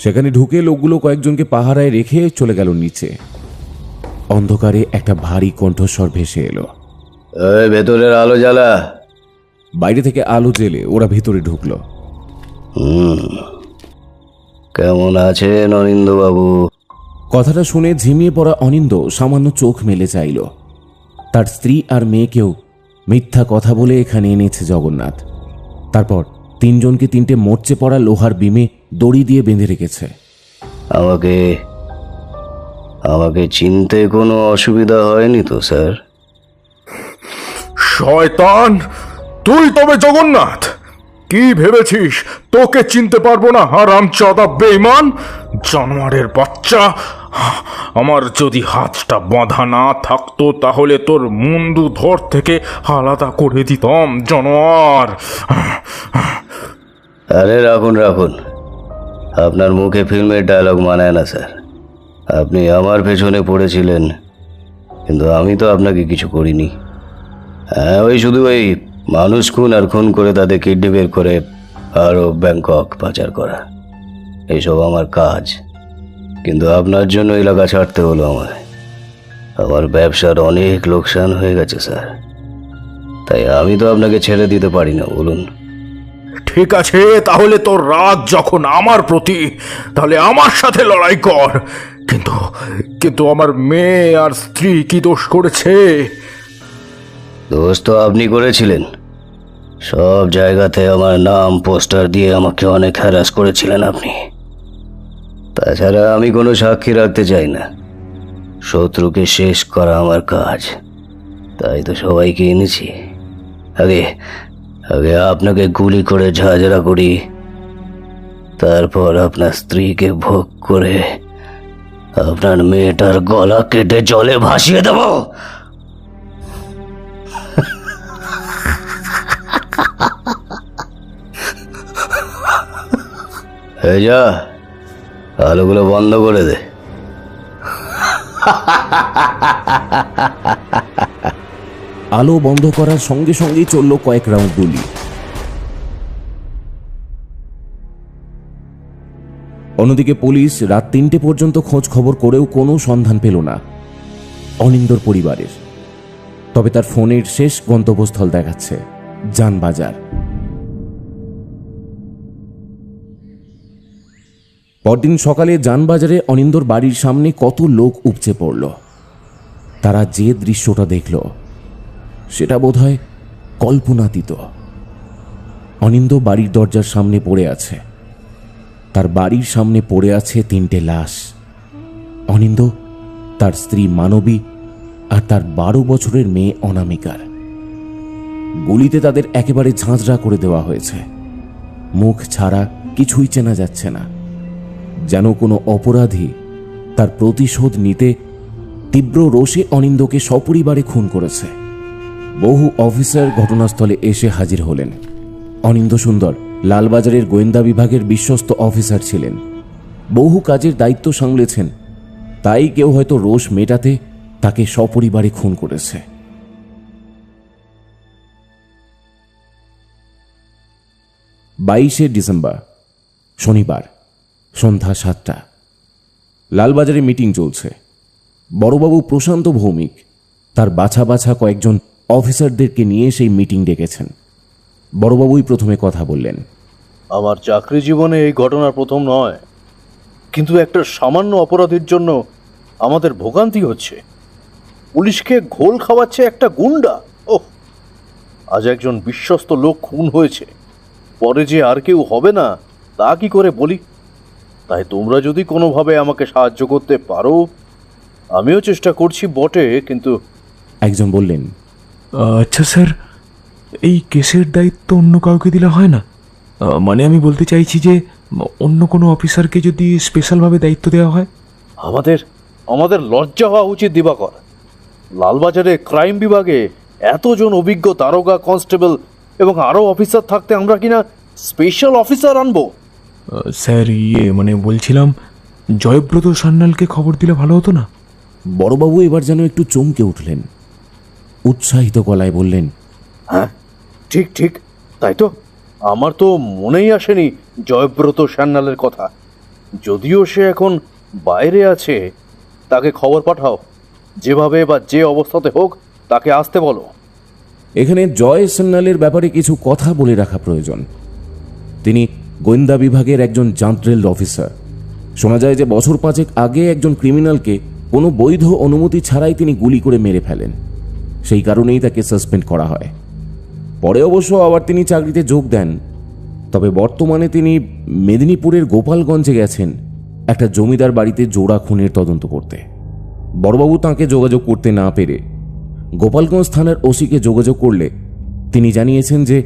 সেখানে ঢুকে লোকগুলো কয়েকজনকে পাহারায় রেখে চলে গেল নিচে। অন্ধকারে একটা ভারী কণ্ঠস্বর ভেসে এলো, ভেতরের আলো জ্বালা। বাইরে থেকে আলো জেলে ওরা ভিতরে ঢুকলো। কেমন আছেন অনিন্দবাবু? কথাটা শুনে ঝিমিয়ে পড়া অনিন্দ সামান্য চোখ মেলে চাইল। তার স্ত্রী আর মেয়েকেও মিথ্যা কথা বলে এখানে এনেছে জগন্নাথ। তারপর 3 জনকে 3টে মরচে পড়া লোহার বিমে দড়ি দিয়ে বেঁধে রেখেছে। আমাকে চিনতে কোনো অসুবিধা হয়নি তো স্যার? শয়তান, তুই তবে জগন্নাথ? কি ভেবেছিস তোকে চিনতে পারবো না? হারামজাদা বেঈমান জানোয়ারের বাচ্চা! আমার যদি হাতটা বাঁধা না থাকতো তাহলে তোর মুন্ডু ধর থেকে আলাদা করে দিতাম, জানোয়ার! আরে রাখুন, আপনার মুখে ফিল্মের ডায়লগ মানায় না স্যার। আপনি আমার পেছনে পড়েছিলেন, কিন্তু আমি তো আপনাকে কিছু করিনি। হ্যাঁ, শুধু ওই মানুষ খুন আর খুন করে তাদের কিডনি বের করে আরও ব্যাংকক পাচার করা, এইসব আমার কাজ। কিন্তু আপনার জন্য এলাকা ছাড়তে হলো আমায়। আমার ব্যবসার অনেক লোকসান হয়ে গেছে স্যার, তাই আমি তো আপনাকে ছেড়ে দিতে পারি না। বলুন। ঠিক আছে, তাহলে তোর রাগ যখন আমার প্রতি, তাহলে আমার সাথে লড়াই কর। কিন্তু আমার মেয়ে আর স্ত্রী কি দোষ করেছে? দোষ তো আপনি করেছিলেন। সব জায়গাতে আমার নাম পোস্টার দিয়ে আমাকে অনেক হ্যারাস করেছিলেন আপনি। তাছাড়া আমি কোনো সাক্ষী রাখতে চাই না। শত্রুকে শেষ করা আমার কাজ, তাই তো সবাইকে এনেছি। আগে আপনাকে গুলি করে ঝাঁঝরা করি, তারপর আপনার স্ত্রীকে ভোগ করে আপনার মেয়েটার গলা কেটে জলে ভাসিয়ে দেব। এই যা, আলোগুলো বন্ধ করে দে। আলো বন্ধ করার সঙ্গে সঙ্গেই চলল কয়েক রাউন্ড গুলি। অন্যদিকে পুলিশ রাত 3টে পর্যন্ত খোঁজ খবর করেও কোনো সন্ধান পেল না অনিন্দর পরিবারের। তবে তার ফোনের শেষ গন্তব্যস্থল দেখাচ্ছে জানবাজার। পরদিন সকালে জানবাজারে অনিন্দর বাড়ির সামনে কত লোক উপচে পড়ল। তারা যে দৃশ্যটা দেখল সেটা বোধহয় কল্পনাতীত। অনিন্দ বাড়ির দরজার সামনে পড়ে আছে। তার বাড়ির সামনে পড়ে আছে 3টে লাশ। অনিন্দ, তার স্ত্রী মানবী আর তার 12 বছরের মেয়ে অনামিকার। গুলিতে তাদের একেবারে ঝাঁঝরা করে দেওয়া হয়েছে। মুখ ছাড়া কিছুই চেনা যাচ্ছে না। যেন কোনো অপরাধী তার প্রতিশোধ নিতে তীব্র রোষে অনিন্দকে সপরিবারে খুন করেছে। বহু অফিসার ঘটনাস্থলে এসে হাজির হলেন। অনিন্দ সুন্দর লালবাজারের গোয়েন্দা বিভাগের বিশ্বস্ত অফিসার ছিলেন। বহু কাজের দায়িত্ব সামলেছেন। তাই কেউ হয়তো রোষ মেটাতে তাকে সপরিবারে খুন করেছে। 22শে ডিসেম্বর, শনিবার, সন্ধ্যা 7টা। লালবাজারে মিটিং চলছে। বড়বাবু প্রশান্ত ভৌমিক তার বাছা বাছা কয়েকজন অফিসারদেরকে নিয়ে সেই মিটিং ডেকেছেন। বড়বাবুই প্রথমে কথা বললেন। আমার চাকরি জীবনে এই ঘটনা প্রথম নয়, কিন্তু একটা সামান্য অপরাধের জন্য আমাদের ভোগান্তি হচ্ছে। পুলিশকে ঘোল খাওয়াচ্ছে একটা গুন্ডা। ওহ, আজ একজন বিশ্বস্ত লোক খুন হয়েছে, পরে যে আর কেউ হবে না তা কি করে বলি? তাই তোমরা যদি কোনোভাবে আমাকে সাহায্য করতে পারো, আমিও চেষ্টা করছি বটে, কিন্তু একজন বললেন, আচ্ছা স্যার, এই কেসের দায়িত্ব অন্য কাউকে দিলে হয় না? মানে আমি বলতে চাইছি যে অন্য কোনো অফিসারকে যদি স্পেশালভাবে দায়িত্ব দেওয়া হয়। আমাদের লজ্জা হওয়া উচিত দিবাকর। লালবাজারে ক্রাইম বিভাগে এতজন অভিজ্ঞ দারোগা, কনস্টেবল এবং আরও অফিসার থাকতে আমরা কিনা স্পেশাল অফিসার আনবো? স্যার, মানে বলছিলাম জয়ব্রত সান্যালকে খবর দিলে ভালো হতো না? বড়বাবু এবার যেন একটু চমকে উঠলেন। উৎসাহিত গলায় বললেন, হ্যাঁ, ঠিক ঠিক, তাই তো। আমার তো মনেই আসেনি জয়ব্রত সান্যালের কথা। যদিও সে এখন বাইরে আছে, তাকে খবর পাঠাও। যেভাবে বা যে অবস্থাতে হোক তাকে আসতে বলো। এখানে জয় সান্যালের ব্যাপারে কিছু কথা বলে রাখা প্রয়োজন। তিনি গোয়েন্দা বিভাগের একজন জান্ট্রেল অফিসার। শোনা যায় যে বছর 5 আগে একজন ক্রিমিনালকে কোনো বৈধ অনুমতি ছাড়াই তিনি গুলি করে মেরে ফেলেন। সেই কারণেই তাকে সাসপেন্ড করা হয়। পরে অবশ্য আবার তিনি চাকরিতে যোগ দেন। তবে বর্তমানে তিনি মেদিনীপুরের গোপালগঞ্জে গেছেন একটা জমিদার বাড়িতে জোড়া খুনের তদন্ত করতে। বড়বাবু তাঁকে যোগাযোগ করতে না পেরে গোপালগঞ্জ থানার ওসিকে যোগাযোগ করলে তিনি জানিয়েছেন যে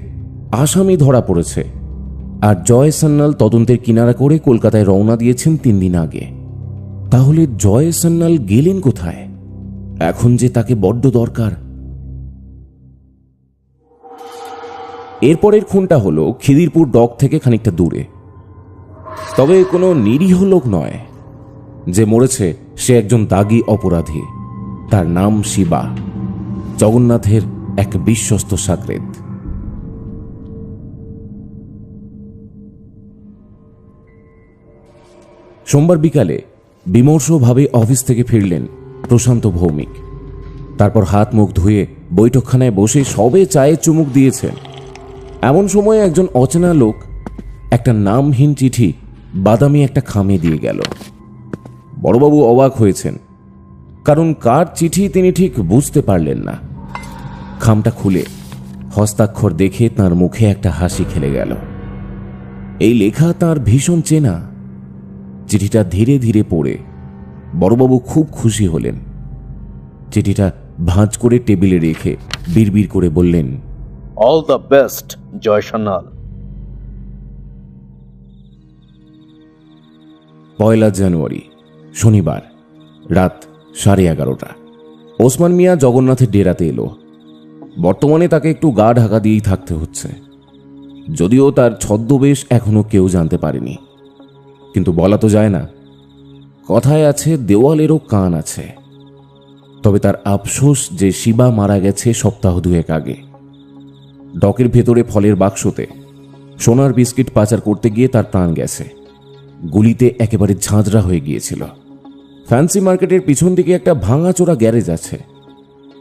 আসামি ধরা পড়েছে আর জয় সান্যাল তদন্তের কিনারা করে কলকাতায় রওনা দিয়েছেন 3 দিন আগে। তাহলে জয় সান্যাল গেলেন কোথায়? এখন যে তাকে বড্ড দরকার। এরপরের খুনটা হলো খিদিরপুর ডক থেকে খানিকটা দূরে। তবে কোনো নিরীহ লোক নয়। যে মরেছে সে একজন দাগী অপরাধী। তার নাম শিবা, জগন্নাথের এক বিশ্বস্ত সাকরেদ। সোমবার বিকালে বিমর্ষভাবে অফিস থেকে ফিরলেন প্রশান্ত ভৌমিক। তারপর হাত মুখ ধুয়ে বৈঠকখানায় বসে সবে চায়ে চুমুক দিয়েছেন। এমন সময় একজন অচেনা লোক একটা নামহীন চিঠি বাদামি একটা খামে দিয়ে গেল। বড়বাবু অবাক হয়েছেন, কারণ কার চিঠি তিনি ঠিক বুঝতে পারলেন না। খামটা খুলে হস্তাক্ষর দেখে তার মুখে একটা হাসি খেলে গেল। এই লেখা তার ভীষণ চেনা। চিঠিটা ধীরে ধীরে পড়ে বড়বাবু খুব খুশি হলেন। চিঠিটা ভাঁজ করে টেবিলে রেখে বিড়বিড় করে বললেন, অল দ্য বেস্ট জয় সান্যাল। 1 জানুয়ারি, শনিবার, রাত 11:30। ওসমান মিয়া জগন্নাথের ডেরাতে এলো। বর্তমানে তাকে একটু গা ঢাকা দিয়েই থাকতে হচ্ছে, যদিও তার ছদ্মবেশ এখনো কেউ জানতে পারেনি। কিন্তু বলা তো যায় না। কথায় আছে দেওয়ালেরও কান আছে। তবে তার আফসোস যে শিবা মারা গেছে সপ্তাহ দুয়েক আগে। ডকের ভেতরে ফলের বাক্সতে সোনার বিস্কিট পাচার করতে গিয়ে তার প্রাণ গেছে। গুলিতে একেবারে ঝাঁঝরা হয়ে গিয়েছিল। ফ্যান্সি মার্কেটের পিছন দিকে একটা ভাঙাচোরা গ্যারেজ আছে।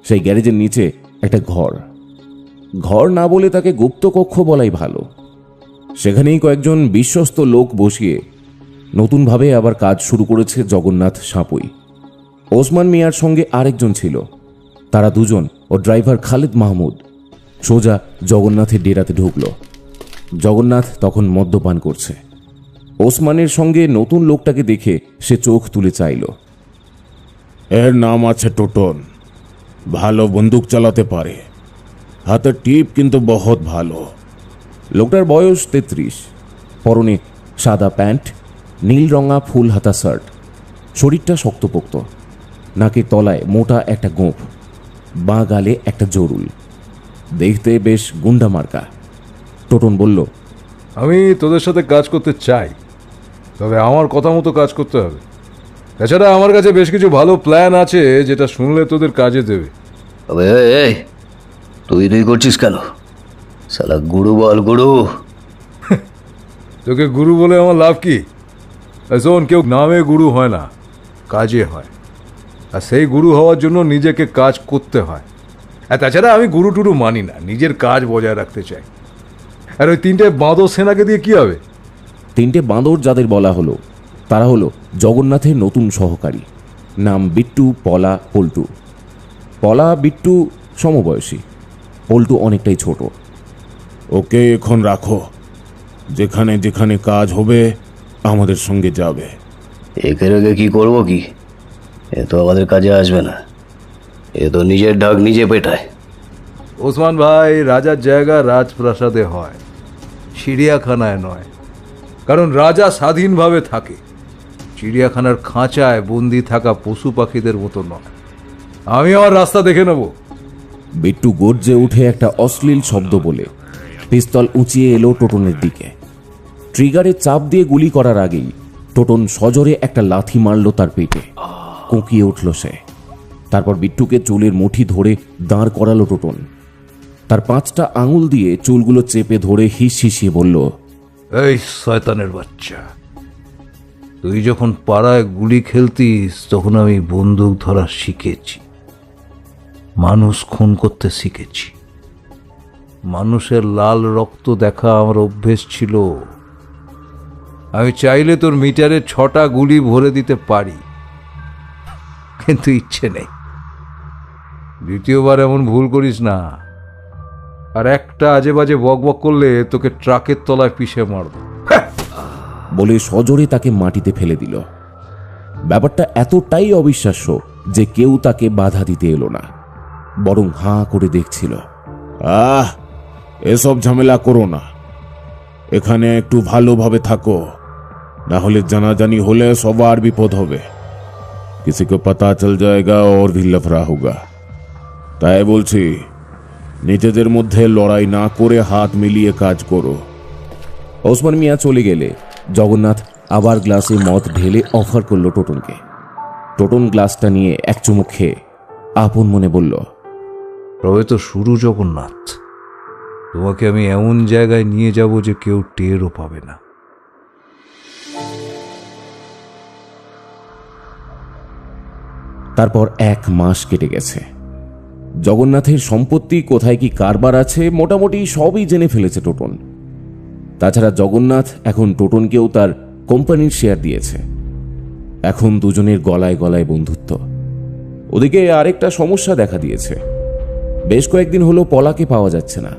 সেই গ্যারেজের নিচে একটা ঘর না বলে তাকে গুপ্তকক্ষ বলাই ভালো। সেখানেই কয়েকজন বিশ্বস্ত লোক বসিয়ে নতুনভাবে আবার কাজ শুরু করেছে জগন্নাথ সাঁপুই। ওসমান মিয়ার সঙ্গে আরেকজন ছিল। তারা দুজন ও ড্রাইভার খালেদ মাহমুদ সোজা জগন্নাথের ডেরাতে ঢুকল। জগন্নাথ তখন মদ্যপান করছে। ওসমানের সঙ্গে নতুন লোকটাকে দেখে সে চোখ তুলে চাইল। এর নাম আছে টোটন। ভালো বন্দুক চালাতে পারে, হাতের টিপ কিন্তু বহুত ভালো। লোকটার বয়স 33, পরনে সাদা প্যান্ট, নীল রঙা ফুল হাতা শার্ট, শরীরটা শক্তপোক্ত, নাকের তলায় মোটা একটা গোঁফ, বাঁ গালে একটা জরুল, দেখতে বেশ গুন্ডা মার্কা। টোটন বলল, আমি তোদের সাথে কাজ করতে চাই, তবে আমার কথা মতো কাজ করতে হবে। তাছাড়া আমার কাছে বেশ কিছু ভালো প্ল্যান আছে যেটা শুনলে তোদের কাজে দেবে। তবে এই তুই করছিস কেন? শালা গুরু বল গুরু। তোকে গুরু বলে আমার লাভ কি? শোন, কেউ নামে গুরু হয় না, কাজে হয়। আর সেই গুরু হওয়ার জন্য নিজেকে কাজ করতে হয়। আর তাছাড়া আমি গুরু টুরু মানি না, নিজের কাজ বজায় রাখতে চাই। আর ওই 3টে বাঁদর সেনাকে দিয়ে কি হবে? 3টে বাঁদর যাদের বলা হলো তারা হলো জগন্নাথের নতুন সহকারী। নাম বিট্টু, পলা, পল্টু। পলা বিট্টু সমবয়সী, পল্টু অনেকটাই ছোট। ওকে এখন রাখো, যেখানে যেখানে কাজ হবে আমাদের সঙ্গে যাবে। একে রেখে কি করবো কি? এ তো আমাদের কাজে আসবে না, এ তো নিজের ঢাক নিজে পেটায়। ওসমান ভাই, রাজার জায়গা রাজপ্রাসাদে হয়, চিড়িয়াখানায় নয়। কারণ রাজা স্বাধীনভাবে থাকে, চিড়িয়াখানার খাঁচায় বন্দি থাকা পশু পাখিদের মতো নয়। আমি আমার রাস্তা দেখে নেব। বিট্টু গর্জে উঠে একটা অশ্লীল শব্দ বলে পিস্তল উঁচিয়ে এলো টোটনের দিকে। ট্রিগারে চাপ দিয়ে গুলি করার আগেই টোটন সজোরে একটা লাথি মারল তার পেটে। কোঁকিয়ে উঠল সে। তারপর বিট্টুকে চুলের মুঠি ধরে দাঁড় করালো টোটন। তার 5টা আঙুল দিয়ে চুলগুলো চেপে ধরে হিস হিসিয়ে বলল, এই শয়তানের বাচ্চা, তুই যখন পাড়ায় গুলি খেলতিস তখন আমি বন্দুক ধরা শিখেছি, মানুষ খুন করতে শিখেছি। মানুষের লাল রক্ত দেখা আমার অভ্যেস ছিল। আমি চাইলে তোর মিটারে 6টা গুলি ভরে দিতে পারি, কিন্তু ইচ্ছে নেই। দ্বিতীয়বার এমন ভুল করিস না। আর একটা আজে বাজে বক বক করলে তোকে ট্রাকের তলায় পিষে মারব। বলে সজোরে তাকে মাটিতে ফেলে দিল। ব্যাপারটা এতটাই অবিশ্বাস্য যে কেউ তাকে বাধা দিতে এলো না, বরং হাঁ করে দেখছিল। এসব ঝামেলা করো না, এখানে একটু ভালোভাবে থাকো, না হলে জানাজানি হলে সবার বিপদ হবে। किसी को पता चल जाएगा और भी लफड़ा होगा। তাই বলছি, নিজেদের মধ্যে লড়াই না করে হাত মিলিয়ে কাজ করো। ওসমান মিয়া চলে গেলে জগন্নাথ আবার গ্লাসে মদ ঢেলে অফার করলো টোটনকে। টোটন গ্লাসটা নিয়ে এক চুমুক খেয়ে আপন মনে বলল, তবে তো শুরু জগন্নাথ, তোমাকে আমি এমন জায়গায় নিয়ে যাব যে কেউ টেরও পাবে না। তারপর 1 মাস কেটে গেছে। জগন্নাথের সম্পত্তি কোথায় কি কারবার আছে মোটামুটি সবই জেনে ফেলেছে টোটন। তাছাড়া জগন্নাথ এখন টোটনকেও তার কোম্পানির শেয়ার দিয়েছে। এখন দুজনের গলায় গলায় বন্ধুত্ব। ওদিকে আরেকটা সমস্যা দেখা দিয়েছে। বেশ কয়েকদিন হলো পলাকে পাওয়া যাচ্ছে না।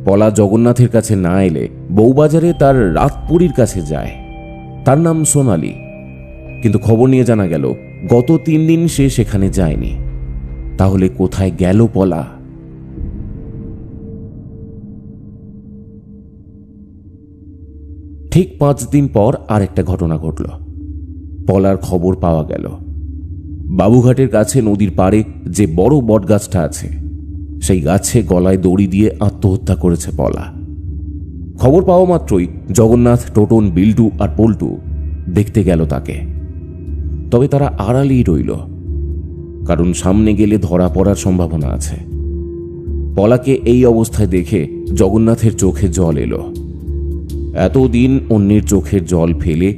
পলা জগন্নাথের কাছে না এলে বউবাজারে তার রাতপুরীর কাছে যায়। তার নাম সোনালি, কিন্তু খবর নিয়ে জানা গেল গত 3 দিন সে সেখানে যায়নি। তাহলে কোথায় গেল পলা? ঠিক 5 দিন পর আরেকটা ঘটনা ঘটল। পলার খবর পাওয়া গেল। বাবুঘাটের কাছে নদীর পাড়ে যে বড় বটগাছটা আছে, সেই গাছে গলায় দড়ি দিয়ে আত্মহত্যা করেছে পলা। খবর পাওয়া মাত্রই জগন্নাথ, টোটন, বিল্টু আর পল্টু 3 জনে মিলে দেখতে গেল তাকে। তবে তারা আড়ালেই রইল, কারণ সামনে গেলে ধরা পড়ার সম্ভাবনা আছে। পলাকে এই অবস্থায় দেখে জগন্নাথের চোখে জল এলো। এতদিন অন্যের চোখের জল ফেলে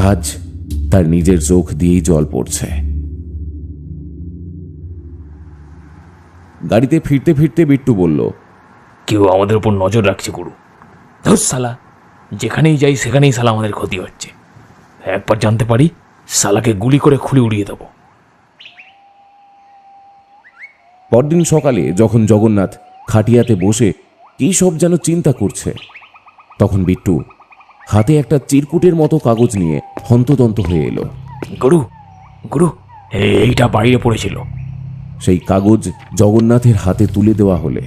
আজ তার নিজের চোখ দিয়েই জল পড়ছে। গাড়িতে ফিরতে ফিরতে বিট্টু বলল, কেউ আমাদের উপর নজর রাখছে গুরু। ধুস শালা, যেখানেই যাই সেখানেই শালা আমাদের ক্ষতি হচ্ছে। একবার জানতে পারি, শালাকে গুলি করে খুলে উড়িয়ে দেবো। পরদিন সকালে যখন জগন্নাথ খাটিয়াতে বসে কী সব যেন চিন্তা করছে, তখন বিট্টু হাতে একটা চিরকুটের মতো কাগজ নিয়ে হন্তদন্ত হয়ে এলো। গুরু, গুরু, এইটা বাইরে পড়েছিল। সেই কাগজ জগন্নাথের হাতে তুলে দেওয়া হলে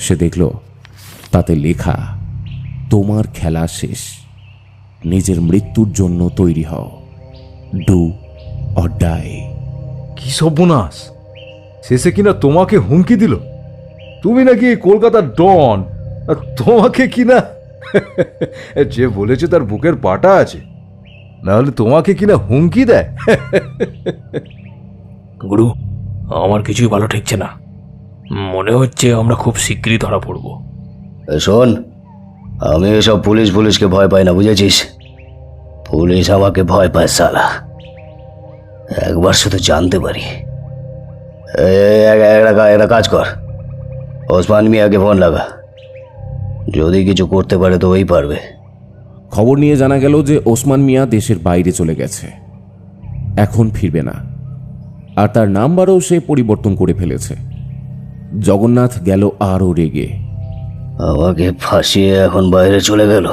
সে দেখল তাতে লেখা, তোমার খেলা শেষ, নিজের মৃত্যুর জন্য তৈরি হও, ডু অর ডাই। কি সর্বনাশ! শেষে কিনা তোমাকে হুমকি দিল। তুমি নাকি কলকাতার ডন, আর তোমাকে কিনা যে বলেছে তার বুকের পাটা আছে, নাহলে তোমাকে কিনা হুমকি দেয়। গুরু, আমার কিছুই ভালো ঠেকছে না। মনে হচ্ছে আমরা খুব শীঘ্রই ধরা পড়ব। শোন, আমি এসব পুলিশকে ভয় পাই না, বুঝেছিস? পুলিশ আমাকে ভয় পায় শালা। একবার শুধু জানতে পারি। একটা কাজ কর, ওসমান মিয়াকে ফোন লাগা। যদি কিছু করতে পারে তো ওই পারবে। খবর নিয়ে জানা গেল যে ওসমান মিয়া দেশের বাইরে চলে গেছে, এখন ফিরবে না, আর তার নাম্বারও সে পরিবর্তন করে ফেলেছে। জগন্নাথ গেল আরও রেগে। আমাকে ফাঁসিয়ে এখন বাইরে চলে গেল।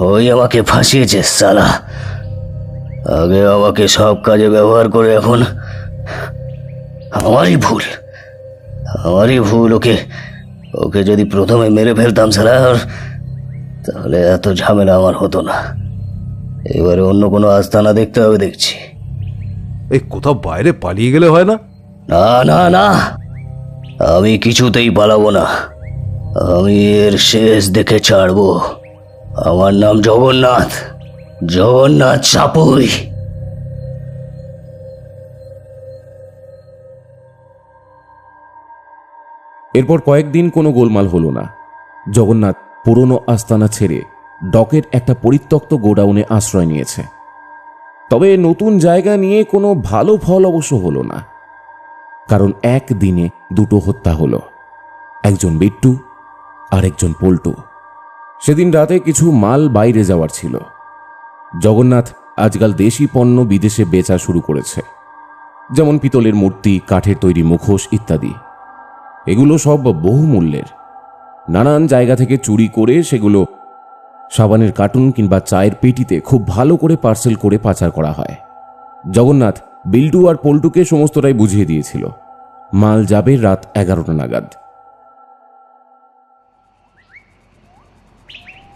ওই আমাকে ফাঁসিয়েছে শালা। আগে আমাকে সব কাজে ব্যবহার করে এখন আমারই ভুল। ওকে যদি প্রথমে মেরে ফেলতাম শালা, তাহলে এত ঝামেলা আমার হতো না। এবারে অন্য কোনো আস্তানা দেখতে হবে দেখছি। এই কোথাও বাইরে পালিয়ে গেলে হয় না? না না না, আমি কিছুতেই পালাবো না। আমি এর শেষ দেখে ছাড়বো। আমার নাম জগন্নাথ চাপুই। এরপর কয়েকদিন কোনো গোলমাল হলো না। জগন্নাথ পুরনো আস্তানা ছেড়ে ডকের একটা পরিত্যক্ত গোডাউনে আশ্রয় নিয়েছে। তবে নতুন জায়গা নিয়ে কোনো ভালো ফল অবশ্য হলো না, কারণ একদিনে দুটো হত্যা হলো, একজন বিট্টু আর একজন পল্টু। সেদিন রাতে কিছু মাল বাইরে যাওয়ার ছিল। জগন্নাথ আজকাল দেশি পণ্য বিদেশে বেচা শুরু করেছে, যেমন পিতলের মূর্তি, কাঠের তৈরি মুখোশ ইত্যাদি। এগুলো সব বহুমূল্যের। নানান জায়গা থেকে চুরি করে সেগুলো সাবানের কার্টুন কিংবা চায়ের পেটিতে খুব ভালো করে পার্সেল করে পাচার করা হয়। জগন্নাথ বিল্টু আর পল্টুকে সমস্তটাই বুঝিয়ে দিয়েছিল। মাল যাবে রাত 11টা নাগাদ।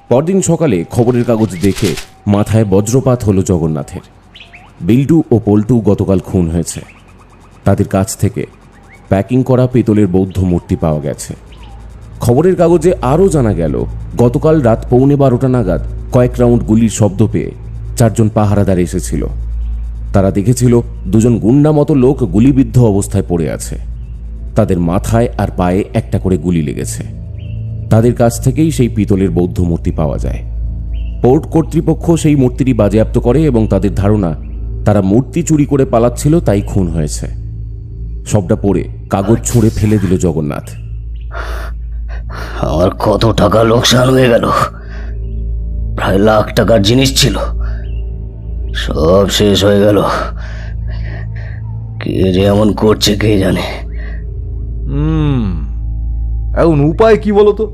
পরদিন সকালে খবরের কাগজ দেখে মাথায় বজ্রপাত হলো জগন্নাথের। বিল্টু ও পল্টু গতকাল খুন হয়েছে। তাদের কাছ থেকে প্যাকিং করা পিতলের বৌদ্ধ মূর্তি পাওয়া গেছে। খবরের কাগজে আরও জানা গেল, গতকাল রাত 11:15 নাগাদ কয়েক রাউন্ড গুলির শব্দ পেয়ে 4 জন পাহারাদার এসেছিল। তারা দেখেছিল 2 জন গুন্ডা মতো লোক গুলিবিদ্ধ অবস্থায় পড়ে আছে। তাদের মাথায় আর পায়ে একটা করে গুলি লেগেছে। তাদের কাছ থেকেই সেই পিতলের বৌদ্ধ মূর্তি পাওয়া যায়। পোর্ট কর্তৃপক্ষ সেই মূর্তিটি বাজেয়াপ্ত করে এবং তাদের ধারণা তারা মূর্তি চুরি করে পালাচ্ছিল, তাই খুন হয়েছে। সবটা পড়ে কাগজ ছুঁড়ে ফেলে দিল জগন্নাথ। আমার কত টাকা লোকসান হয়ে গেল। প্রায় লাখ টাকার জিনিস ছিল, সব শেষ হয়ে গেল। কে যে এমন করছে কে জানে। এখন উপায় কি বলো তো?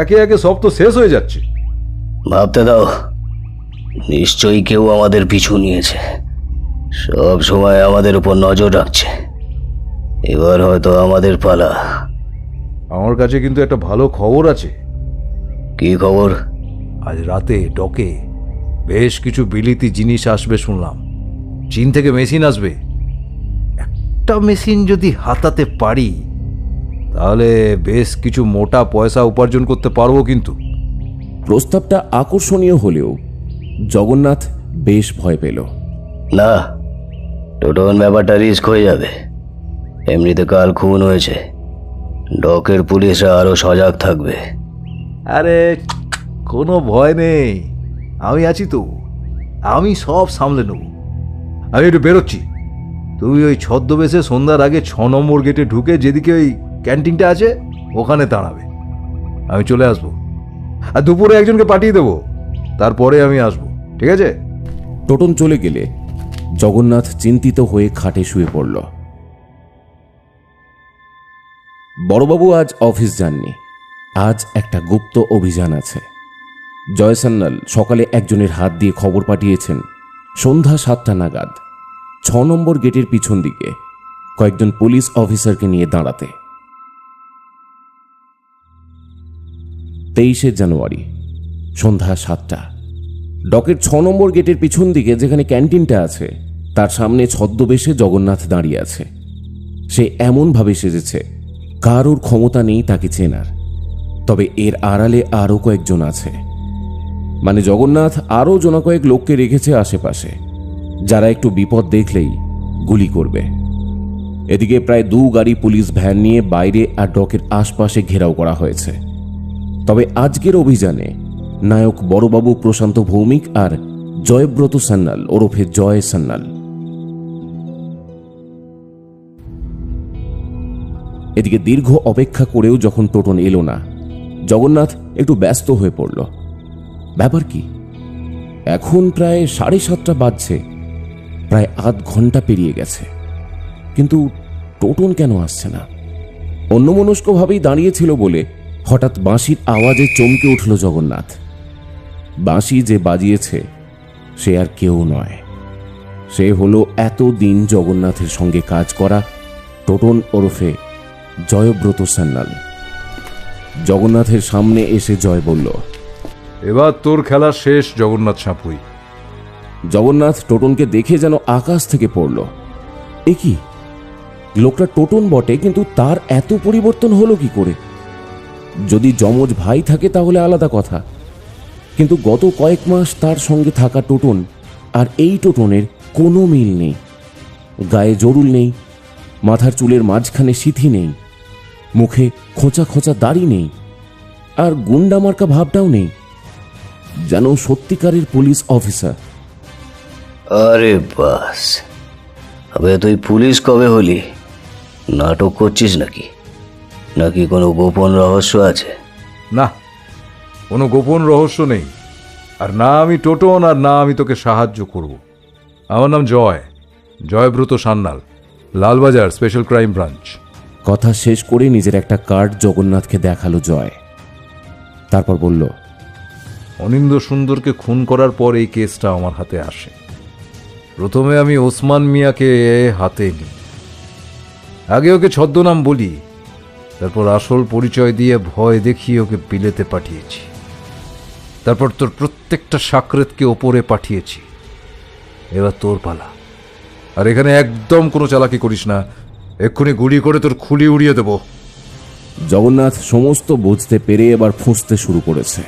একে একে সব তো শেষ হয়ে যাচ্ছে। ভাবতে দাও, নিশ্চয়ই কেউ আমাদের পিছু নিয়েছে, সব সময় আমাদের উপর নজর রাখছে। এবার হয়তো আমাদের পালা। আমার কাছে কিন্তু একটা ভালো খবর আছে। কি খবর? আজ রাতে ডকে বেশ কিছু বিলিতি জিনিস আসবে শুনলাম। চীন থেকে মেশিন আসবে। একটা মেশিন যদি হাতাতে পারি তাহলে বেশ কিছু মোটা পয়সা উপার্জন করতে পারবো। কিন্তু প্রস্তাবটা আকর্ষণীয় হলেও জগন্নাথ বেশ ভয় পেল। না, টোটন ব্যাপারটা রিস্ক হয়ে যাবে। এমনিতে কাল খুন হয়েছে, ডকের পুলিশরা আরো সজাগ থাকবে। আরে কোনো ভয় নেই, আমি আছি তো, আমি সব সামলে নেব। আমি একটু বেরোচ্ছি, তুই ওই ছদ্মবেশে সন্ধ্যার আগে 6 নম্বর গেটে ঢুকে যেদিকে ওই ক্যান্টিনটা আছে ওখানে দাঁড়াবে। আমি চলে আসবো, আর দুপুরে একজনকে পাঠিয়ে দেবো, তারপরে আমি আসবো, ঠিক আছে? টোটন চলে গেলে জগন্নাথ চিন্তিত হয়ে খাটে শুয়ে পড়ল। বড়বাবু আজ অফিস যাননি। আজ একটা গুপ্ত অভিযান আছে। জয় সান্যাল সকালে একজনের হাত দিয়ে খবর পাঠিয়েছেন সন্ধ্যা 7টা নাগাদ 6 নম্বর গেটের পিছন দিকে কয়েকজন পুলিশ অফিসারকে নিয়ে দাঁড়াতে। 23শে জানুয়ারি সন্ধ্যা 7টা। ডকের 6 নম্বর গেটের পিছন দিকে যেখানে ক্যান্টিনটা আছে তার সামনে ছদ্মবেশে জগন্নাথ দাঁড়িয়ে আছে। সে এমনভাবে সেজেছে কারোর ক্ষমতা নেই তাকে চেনার। তবে এর আড়ালে আরও কয়েকজন আছে, মানে জগন্নাথ আরও জনকয়েক লোককে রেখেছে আশেপাশে, যারা একটু বিপদ দেখলেই গুলি করবে। এদিকে প্রায় 2 গাড়ি পুলিশ ভ্যান নিয়ে বাইরে আর ডকের আশপাশে ঘেরাও করা হয়েছে। তবে আজকের অভিযানে নায়ক বড়বাবু প্রশান্ত ভৌমিক আর জয়ব্রত সান্যাল ওরফে জয় সান্যাল। এদিকে দীর্ঘ অপেক্ষা করেও যখন টোটন এলো না, জগন্নাথ একটু ব্যস্ত হয়ে পড়ল। ব্যাপার কি? এখন প্রায় 7:30 বাজছে, প্রায় আধ ঘন্টা পেরিয়ে গেছে, কিন্তু টোটন কেন আসছে না? অন্যমনস্কভাবেই দাঁড়িয়েছিল বলে হঠাৎ বাঁশির আওয়াজে চমকে উঠল জগন্নাথ। বাঁশি যে বাজিয়েছে সে আর কেউ নয়, সে হলো এতদিন জগন্নাথের সঙ্গে কাজ করা টোটন ওরফে জয়ব্রত সান্যাল। জগন্নাথের সামনে এসে জয় বলল, এবার তোর খেলা শেষ জগন্নাথ সাপুই। জগন্নাথ টোটনকে দেখে যেন আকাশ থেকে পড়ল। এ কি, লোকটা টোটন বটে, কিন্তু তার এত পরিবর্তন হলো কি করে? যদি যমজ ভাই থাকে তাহলে আলাদা কথা, কিন্তু গত কয়েক মাস তার সঙ্গে থাকা টোটন আর এই টোটনের কোনো মিল নেই। গায়ে জরুল নেই, মাথার চুলের মাঝখানে সিথি নেই, মুখে খোঁচা খোঁচা দাড়ি নেই, আর গুন্ডা মার্কা ভাবটাও নেই, যেন সত্যিকারের পুলিশ অফিসার। আরে বাস, আবে তুই পুলিশ কবে হলি? নাটক করছিস নাকি? নাকি কোনো গোপন রহস্য আছে? না, কোনো গোপন রহস্য নেই, আর না আমি টোটন, আর না আমি তোকে সাহায্য করব। আমার নাম Joybrata Sanyal, Lalbazar special crime branch. কথা শেষ করে নিজের একটা কার্ড জগন্নাথকে দেখালো জয়। তারপর বলল, অনিন্দ সুন্দরকে খুন করার পর এই কেসটা আমার হাতে আসে। প্রথমে আমি ওসমান মিয়াকে হাতে নিই, আগে ওকে ছদ্মনাম বলি, তারপর আসল পরিচয় দিয়ে ভয় দেখিয়ে ওকে বিলেতে পাঠিয়েছি, তারপর তোর প্রত্যেকটা সাকরেতকে ওপরে পাঠিয়েছি। এবার তোর পালা, আর এখানে একদম কোনো চালাকি করিস না, এক্ষুনি গুলি করে তোর খুলি উড়িয়ে দেব। জগন্নাথ সমস্ত বুঝতে পেরে এবার ফুঁসতে শুরু করেছে।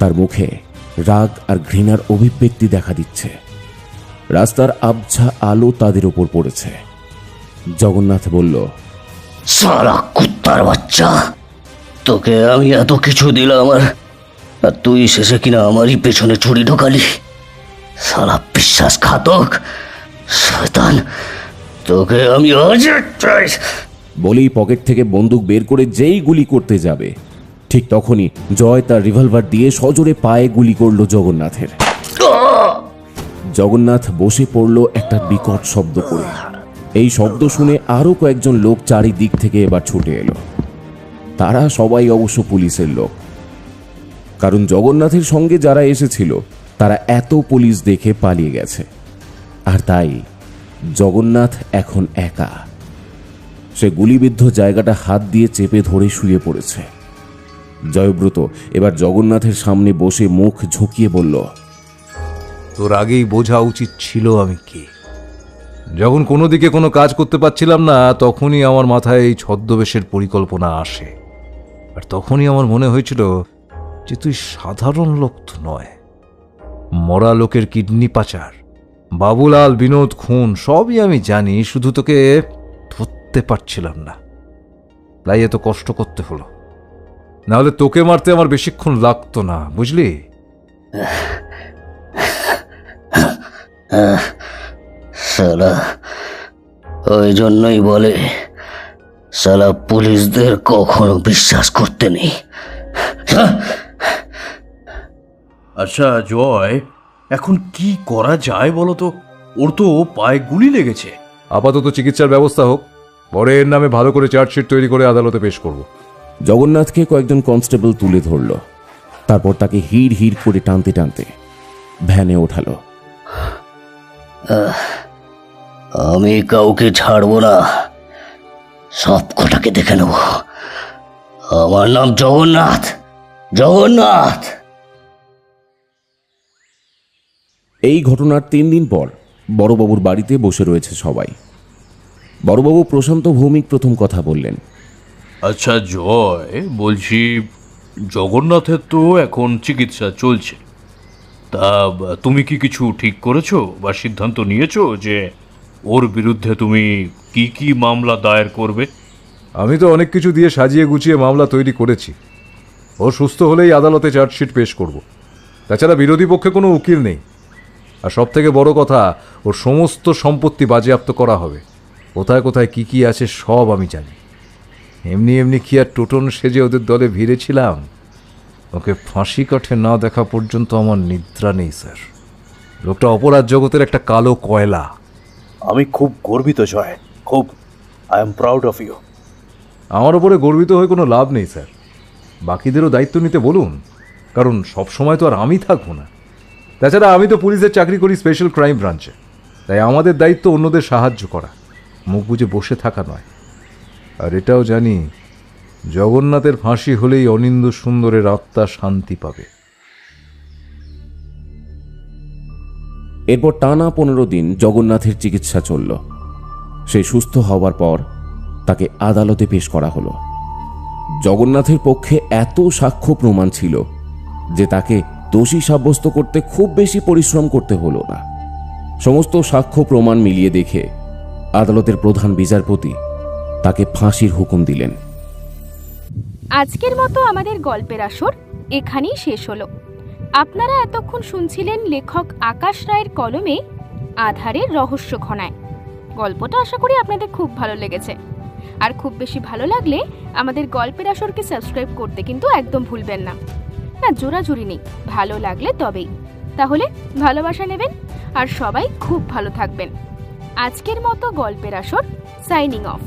তার মুখে রাগ আর ঘৃণার অভিব্যক্তি দেখা দিচ্ছে। রাস্তার আবছা আলো তাদের উপর পড়েছে। জগন্নাথ বলল, সারা কুত্তার বাচ্চা, তোকে আমি এত কিছু দিলাম আর তুই শেষে কিনা আমারই পেছনে ছুরি ঢোকালি। সারা বিশ্বাসঘাতক শয়তান, তোকে আমি আজ বলেই পকেট থেকে বন্দুক বের করে যেই গুলি করতে যাবে, ঠিক তখনই জয় তার রিভলভার দিয়ে সজোরে পায়ে গুলি করল জগন্নাথের। জগন্নাথ বসে পড়ল একটা বিকট শব্দ করে। এই শব্দ শুনে আরো কয়েকজন লোক চারিদিক থেকে এবার ছুটে এলো। তারা সবাই অবশ্য পুলিশের লোক, কারণ জগন্নাথের সঙ্গে যারা এসেছিল তারা এত পুলিশ দেখে পালিয়ে গেছে। আর তাই জগন্নাথ এখন একা। সে গুলিবিদ্ধ জায়গাটা হাত দিয়ে চেপে ধরে শুয়ে পড়েছে। জয়ব্রত এবার জগন্নাথের সামনে বসে মুখ ঝুঁকিয়ে বলল, তোর আগেই বোঝা উচিত ছিল আমি কে। যখন কোনো দিকে কোনো কাজ করতে পারছিলাম না, তখনই আমার মাথায় এই ছদ্মবেশের পরিকল্পনা আসে, আর তখনই আমার মনে হয়েছিল যে তুই সাধারণ লোক তো নয়, মরা লোকের কিডনি পাচার, বাবুলাল বিনোদ খুন সবই আমি জানি, শুধু তোকে ধরতে পারছিলাম না, তাই এত কষ্ট করতে হলো। নাহলে তোকে মারতে আমার বেশিক্ষণ লাগতো না, বুঝলি? শালা ওই জন্যই বলে শালা পুলিশদের কখনো বিশ্বাস করতে নেই। আচ্ছা জয়, এখন কি করা যায় বলো তো? ওর তো পায়ে গুলি লেগেছে। আপাতত চিকিৎসার ব্যবস্থা হোক, পরে এর নামে ভালো করে চার্জশিট তৈরি করে আদালতে পেশ করব। জগন্নাথকে কয়েকজন কনস্টেবল তুলে ধরল, তারপর তাকে হিড় হিড় করে টানতে টানতে ভ্যানে ওঠালো। আমি কাউকে ছাড়বো না, সব কটাকে দেখে নেব। আমার নাম জগন্নাথ। জগন্নাথ। এই ঘটনার 3 দিন পর বড়বাবুর বাড়িতে বসে রয়েছে সবাই। বড়বাবু প্রশান্ত ভৌমিক প্রথম কথা বললেন। আচ্ছা জয়, বলছি জগন্নাথের তো এখন চিকিৎসা চলছে, তা তুমি কি কিছু ঠিক করেছো বা সিদ্ধান্ত নিয়েছো যে ওর বিরুদ্ধে তুমি কি কি মামলা দায়ের করবে? আমি তো অনেক কিছু দিয়ে সাজিয়ে গুছিয়ে মামলা তৈরি করেছি। ও সুস্থ হলেই আদালতে চার্জশিট পেশ করব। তাছাড়া বিরোধী পক্ষে কোনো উকিল নেই, আর সব থেকে বড় কথা, ওর সমস্ত সম্পত্তি বাজেয়াপ্ত করা হবে। কোথায় কোথায় কি কি আছে সব আমি জানি। এমনি এমনি কি আর টোটন সেজে ওদের দলে ভিড়েছিলাম? ওকে ফাঁসি কাঠে না দেখা পর্যন্ত আমার নিদ্রা নেই স্যার। লোকটা অপরাধ জগতের একটা কালো কয়লা। আমি খুব গর্বিত জয়, খুব। I am proud of you. আমার ওপরে গর্বিত হয়ে কোনো লাভ নেই স্যার, বাকিদেরও দায়িত্ব নিতে বলুন, কারণ সব সময় তো আর আমি থাকবো না। তাছাড়া আমি তো পুলিশের চাকরি করি স্পেশাল ক্রাইম ব্রাঞ্চে, তাই আমাদের দায়িত্ব অন্যদের সাহায্য করা, মুখ বুজে বসে থাকা নয়। আর এটাও জানি, জগন্নাথের ফাঁসি হলেই অনিন্দ্য সুন্দরের আত্মা শান্তি পাবে। এরপর টানা 15 দিন জগন্নাথের চিকিৎসা চলল। সে সুস্থ হওয়ার পর তাকে আদালতে পেশ করা হলো। জগন্নাথের পক্ষে এত সাক্ষ্য প্রমাণ ছিল যে তাকে দোষী সাব্যস্ত করতে খুব বেশি পরিশ্রম করতে হলো না। সমস্ত সাক্ষ্য প্রমাণ মিলিয়ে দেখে আদালতের প্রধান বিচারপতি তাকে ফাঁসির হুকুম দিলেন। আজকের মতো আমাদের গল্পের আসর এখানেই শেষ হলো। আপনারা এতক্ষণ শুনছিলেন লেখক আকাশ রায়ের কলমে আধারের রহস্য ঘনায়। গল্পটা আশা করি আপনাদের খুব ভালো লেগেছে। আর খুব বেশি ভালো লাগলে আমাদের গল্পের আসরকে সাবস্ক্রাইব করতে কিন্তু একদম ভুলবেন না। না, জোরাজুরি নেই, ভালো লাগলে তবেই। তাহলে ভালোবাসা নেবেন আর সবাই খুব ভালো থাকবেন। আজকের মতো গল্পের আসর সাইনিং অফ।